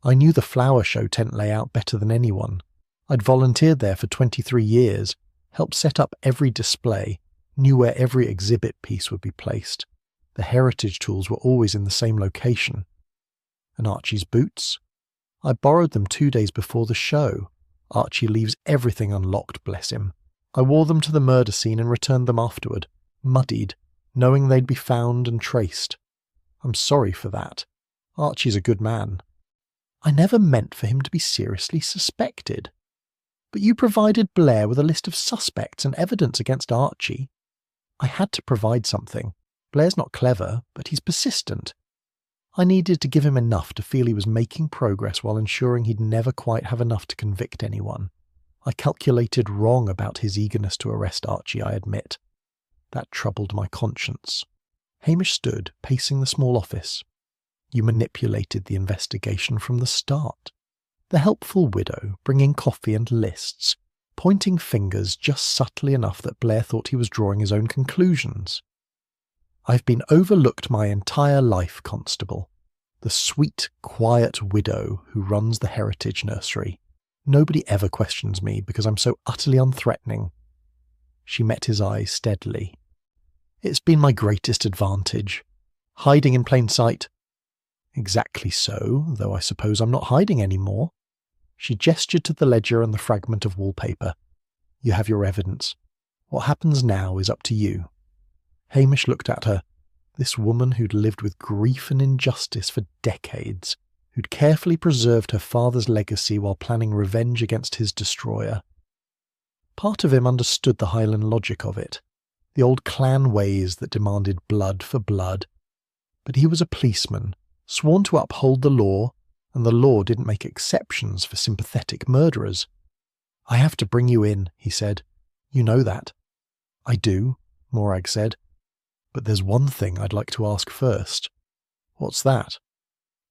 I knew the flower show tent layout better than anyone. I'd volunteered there for 23 years, helped set up every display, knew where every exhibit piece would be placed. The heritage tools were always in the same location. And Archie's boots? I borrowed them 2 days before the show. Archie leaves everything unlocked, bless him. I wore them to the murder scene and returned them afterward, muddied, knowing they'd be found and traced. I'm sorry for that. Archie's a good man. I never meant for him to be seriously suspected. But you provided Blair with a list of suspects and evidence against Archie. I had to provide something. Blair's not clever, but he's persistent. I needed to give him enough to feel he was making progress while ensuring he'd never quite have enough to convict anyone. I calculated wrong about his eagerness to arrest Archie, I admit. That troubled my conscience. Hamish stood, pacing the small office. You manipulated the investigation from the start. The helpful widow, bringing coffee and lists, pointing fingers just subtly enough that Blair thought he was drawing his own conclusions. I've been overlooked my entire life, Constable. The sweet, quiet widow who runs the heritage nursery. Nobody ever questions me because I'm so utterly unthreatening. She met his eyes steadily. It's been my greatest advantage. Hiding in plain sight. Exactly so, though I suppose I'm not hiding any more. She gestured to the ledger and the fragment of wallpaper. You have your evidence. What happens now is up to you. Hamish looked at her. This woman who'd lived with grief and injustice for decades, who'd carefully preserved her father's legacy while planning revenge against his destroyer. Part of him understood the Highland logic of it, the old clan ways that demanded blood for blood. But he was a policeman, sworn to uphold the law, and the law didn't make exceptions for sympathetic murderers. I have to bring you in, he said. You know that. I do, Morag said. But there's one thing I'd like to ask first. What's that?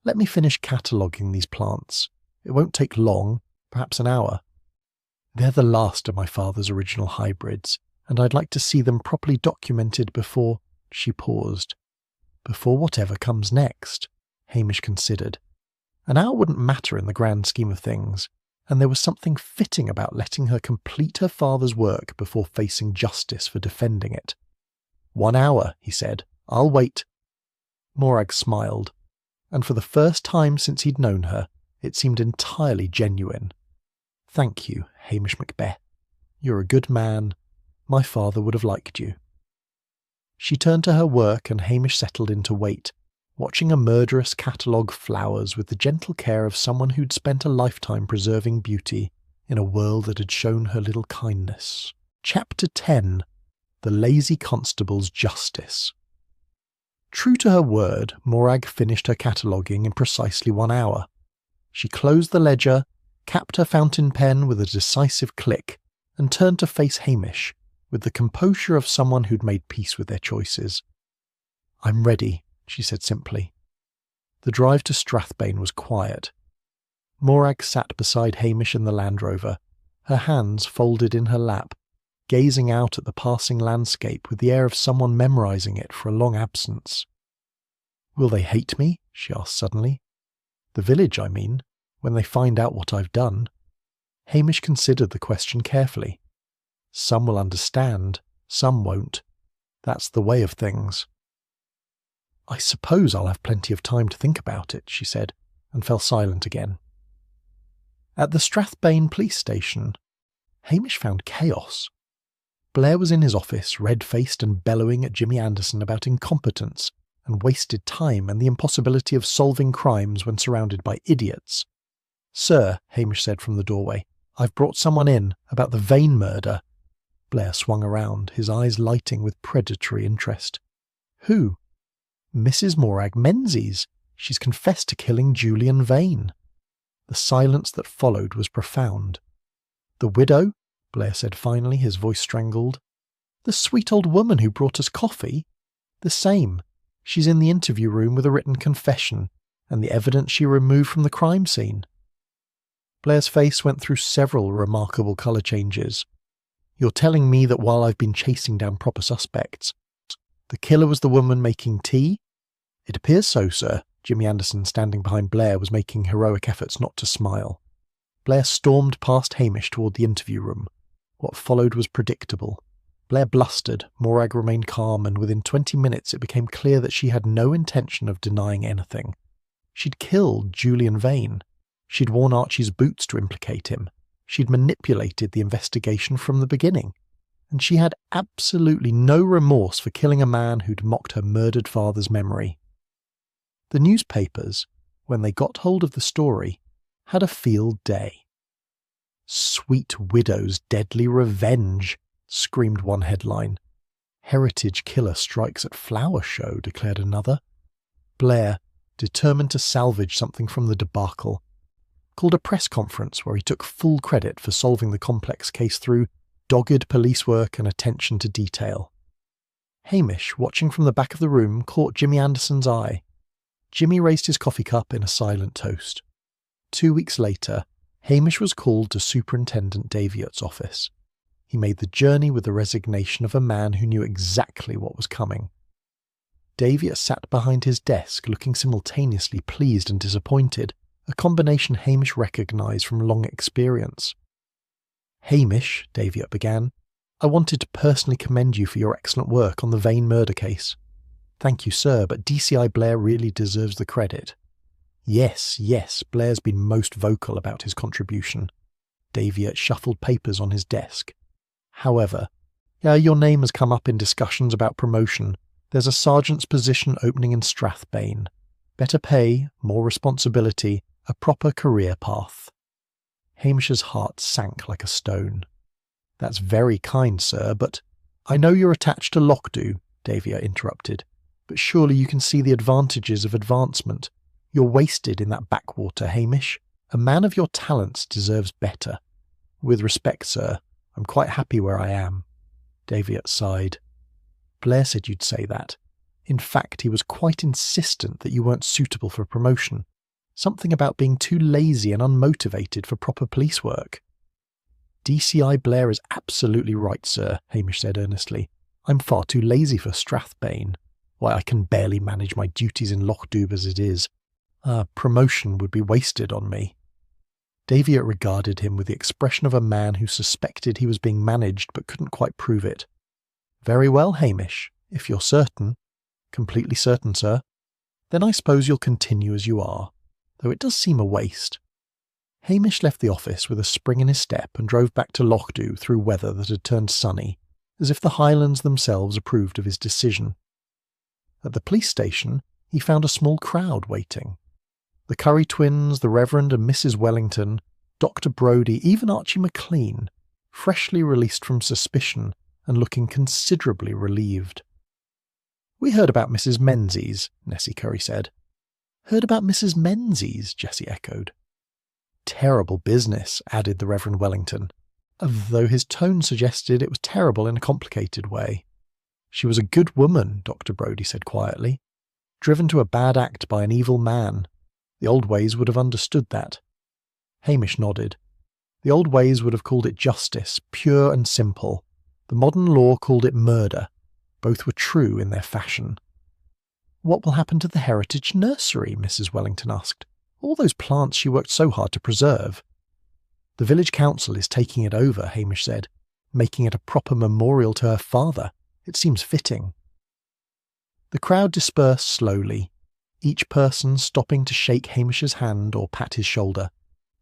Let me finish cataloguing these plants. It won't take long, perhaps an hour. They're the last of my father's original hybrids, and I'd like to see them properly documented before... She paused. Before whatever comes next, Hamish considered. An hour wouldn't matter in the grand scheme of things, and there was something fitting about letting her complete her father's work before facing justice for defending it. 1 hour, he said. I'll wait. Morag smiled, and for the first time since he'd known her, it seemed entirely genuine. Thank you, Hamish Macbeth. You're a good man. My father would have liked you. She turned to her work and Hamish settled in to wait, watching a murderous catalogue flowers with the gentle care of someone who'd spent a lifetime preserving beauty in a world that had shown her little kindness. Chapter 10. The Lazy Constable's Justice. True to her word, Morag finished her cataloguing in precisely 1 hour. She closed the ledger, capped her fountain pen with a decisive click, and turned to face Hamish, with the composure of someone who'd made peace with their choices. "I'm ready," she said simply. The drive to Strathbane was quiet. Morag sat beside Hamish in the Land Rover, her hands folded in her lap, gazing out at the passing landscape with the air of someone memorising it for a long absence. "Will they hate me?" she asked suddenly. "The village, I mean, when they find out what I've done." Hamish considered the question carefully. Some will understand, some won't. That's the way of things. "I suppose I'll have plenty of time to think about it," she said, and fell silent again. At the Strathbane police station, Hamish found chaos. Blair was in his office, red-faced and bellowing at Jimmy Anderson about incompetence and wasted time and the impossibility of solving crimes when surrounded by idiots. "Sir," Hamish said from the doorway, "I've brought someone in about the Vane murder." Blair swung around, his eyes lighting with predatory interest. "Who?" "Mrs. Morag Menzies. She's confessed to killing Julian Vane." The silence that followed was profound. "The widow?" Blair said finally, his voice strangled. "The sweet old woman who brought us coffee?" "The same. She's in the interview room with a written confession, and the evidence she removed from the crime scene." Blair's face went through several remarkable colour changes. "You're telling me that while I've been chasing down proper suspects, the killer was the woman making tea?" "It appears so, sir." Jimmy Anderson, standing behind Blair, was making heroic efforts not to smile. Blair stormed past Hamish toward the interview room. What followed was predictable. Blair blustered, Morag remained calm, and within 20 minutes it became clear that she had no intention of denying anything. She'd killed Julian Vane. She'd worn Archie's boots to implicate him. She'd manipulated the investigation from the beginning. And she had absolutely no remorse for killing a man who'd mocked her murdered father's memory. The newspapers, when they got hold of the story, had a field day. "Sweet widow's deadly revenge," screamed one headline. "Heritage killer strikes at flower show," declared another. Blair, determined to salvage something from the debacle, called a press conference where he took full credit for solving the complex case through dogged police work and attention to detail. Hamish, watching from the back of the room, caught Jimmy Anderson's eye. Jimmy raised his coffee cup in a silent toast. 2 weeks later, Hamish was called to Superintendent Daviot's office. He made the journey with the resignation of a man who knew exactly what was coming. Daviot sat behind his desk, looking simultaneously pleased and disappointed, a combination Hamish recognised from long experience. "Hamish," Daviot began, "I wanted to personally commend you for your excellent work on the Vane murder case." "Thank you, sir, but DCI Blair really deserves the credit." Yes, Blair's been most vocal about his contribution." Daviot shuffled papers on his desk. "However, your name has come up in discussions about promotion. There's a sergeant's position opening in Strathbane. Better pay, more responsibility, a proper career path." Hamish's heart sank like a stone. "That's very kind, sir, but—" "I know you're attached to Lochdo," Daviot interrupted, "but surely you can see the advantages of advancement. You're wasted in that backwater, Hamish. A man of your talents deserves better. With respect, sir, I'm quite happy where I am." Daviot sighed. "Blair said you'd say that. In fact, he was quite insistent that you weren't suitable for promotion. Something about being too lazy and unmotivated for proper police work." "DCI Blair is absolutely right, sir," Hamish said earnestly. "I'm far too lazy for Strathbane. Why, I can barely manage my duties in Lochdo as it is. Promotion would be wasted on me." Daviot regarded him with the expression of a man who suspected he was being managed but couldn't quite prove it. "Very well, Hamish, if you're certain." "Completely certain, sir." "Then I suppose you'll continue as you are, though it does seem a waste." Hamish left the office with a spring in his step and drove back to Lochdew through weather that had turned sunny, as if the Highlands themselves approved of his decision. At the police station, he found a small crowd waiting. The Curry twins, the Reverend and Mrs. Wellington, Dr. Brodie, even Archie McLean, freshly released from suspicion and looking considerably relieved. "We heard about Mrs. Menzies," Nessie Curry said. "Heard about Mrs. Menzies?" Jessie echoed. "Terrible business," added the Reverend Wellington, though his tone suggested it was terrible in a complicated way. "She was a good woman," Dr. Brodie said quietly, "driven to a bad act by an evil man. The old ways would have understood that." Hamish nodded. The old ways would have called it justice, pure and simple. The modern law called it murder. Both were true in their fashion. "What will happen to the heritage nursery?" Mrs. Wellington asked. "All those plants she worked so hard to preserve." "The village council is taking it over," Hamish said, "making it a proper memorial to her father. It seems fitting." The crowd dispersed slowly, each person stopping to shake Hamish's hand or pat his shoulder,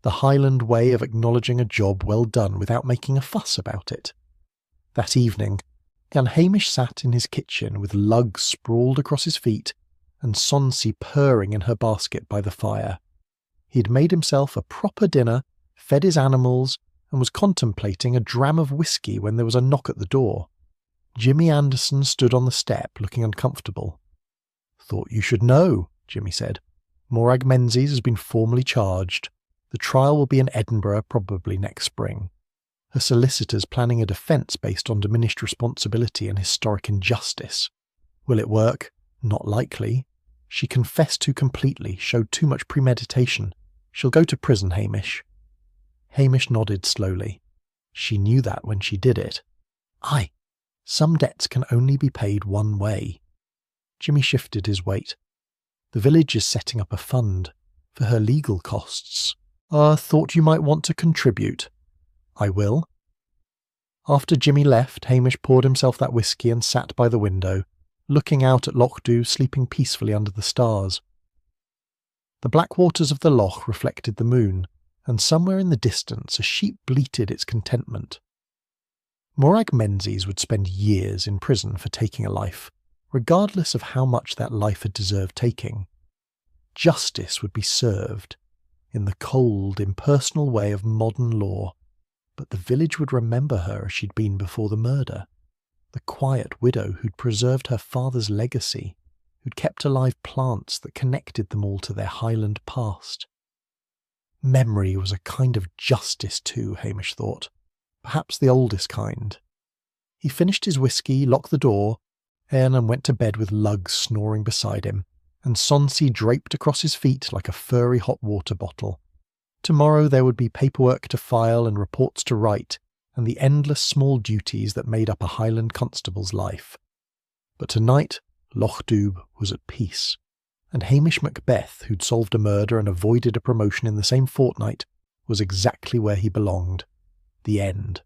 the Highland way of acknowledging a job well done without making a fuss about it. That evening, young Hamish sat in his kitchen with lugs sprawled across his feet and Sonsie purring in her basket by the fire. He had made himself a proper dinner, fed his animals, and was contemplating a dram of whisky when there was a knock at the door. Jimmy Anderson stood on the step, looking uncomfortable. "Thought you should know," Jimmy said. "Morag Menzies has been formally charged. The trial will be in Edinburgh probably next spring. Her solicitor's planning a defence based on diminished responsibility and historic injustice. Will it work? Not likely. She confessed too completely, showed too much premeditation. She'll go to prison, Hamish." Hamish nodded slowly. She knew that when she did it. "Aye. Some debts can only be paid one way." Jimmy shifted his weight. "The village is setting up a fund for her legal costs. Thought you might want to contribute." "I will." After Jimmy left, Hamish poured himself that whisky and sat by the window, looking out at Lochdew sleeping peacefully under the stars. The black waters of the loch reflected the moon, and somewhere in the distance a sheep bleated its contentment. Morag Menzies would spend years in prison for taking a life, regardless of how much that life had deserved taking. Justice would be served, in the cold, impersonal way of modern law, but the village would remember her as she'd been before the murder, the quiet widow who'd preserved her father's legacy, who'd kept alive plants that connected them all to their Highland past. Memory was a kind of justice too, Hamish thought, perhaps the oldest kind. He finished his whisky, locked the door, and went to bed with Lugs snoring beside him, and Sonsie draped across his feet like a furry hot water bottle. Tomorrow there would be paperwork to file and reports to write, and the endless small duties that made up a Highland constable's life. But tonight, Lochdew was at peace, and Hamish Macbeth, who'd solved a murder and avoided a promotion in the same fortnight, was exactly where he belonged. The end.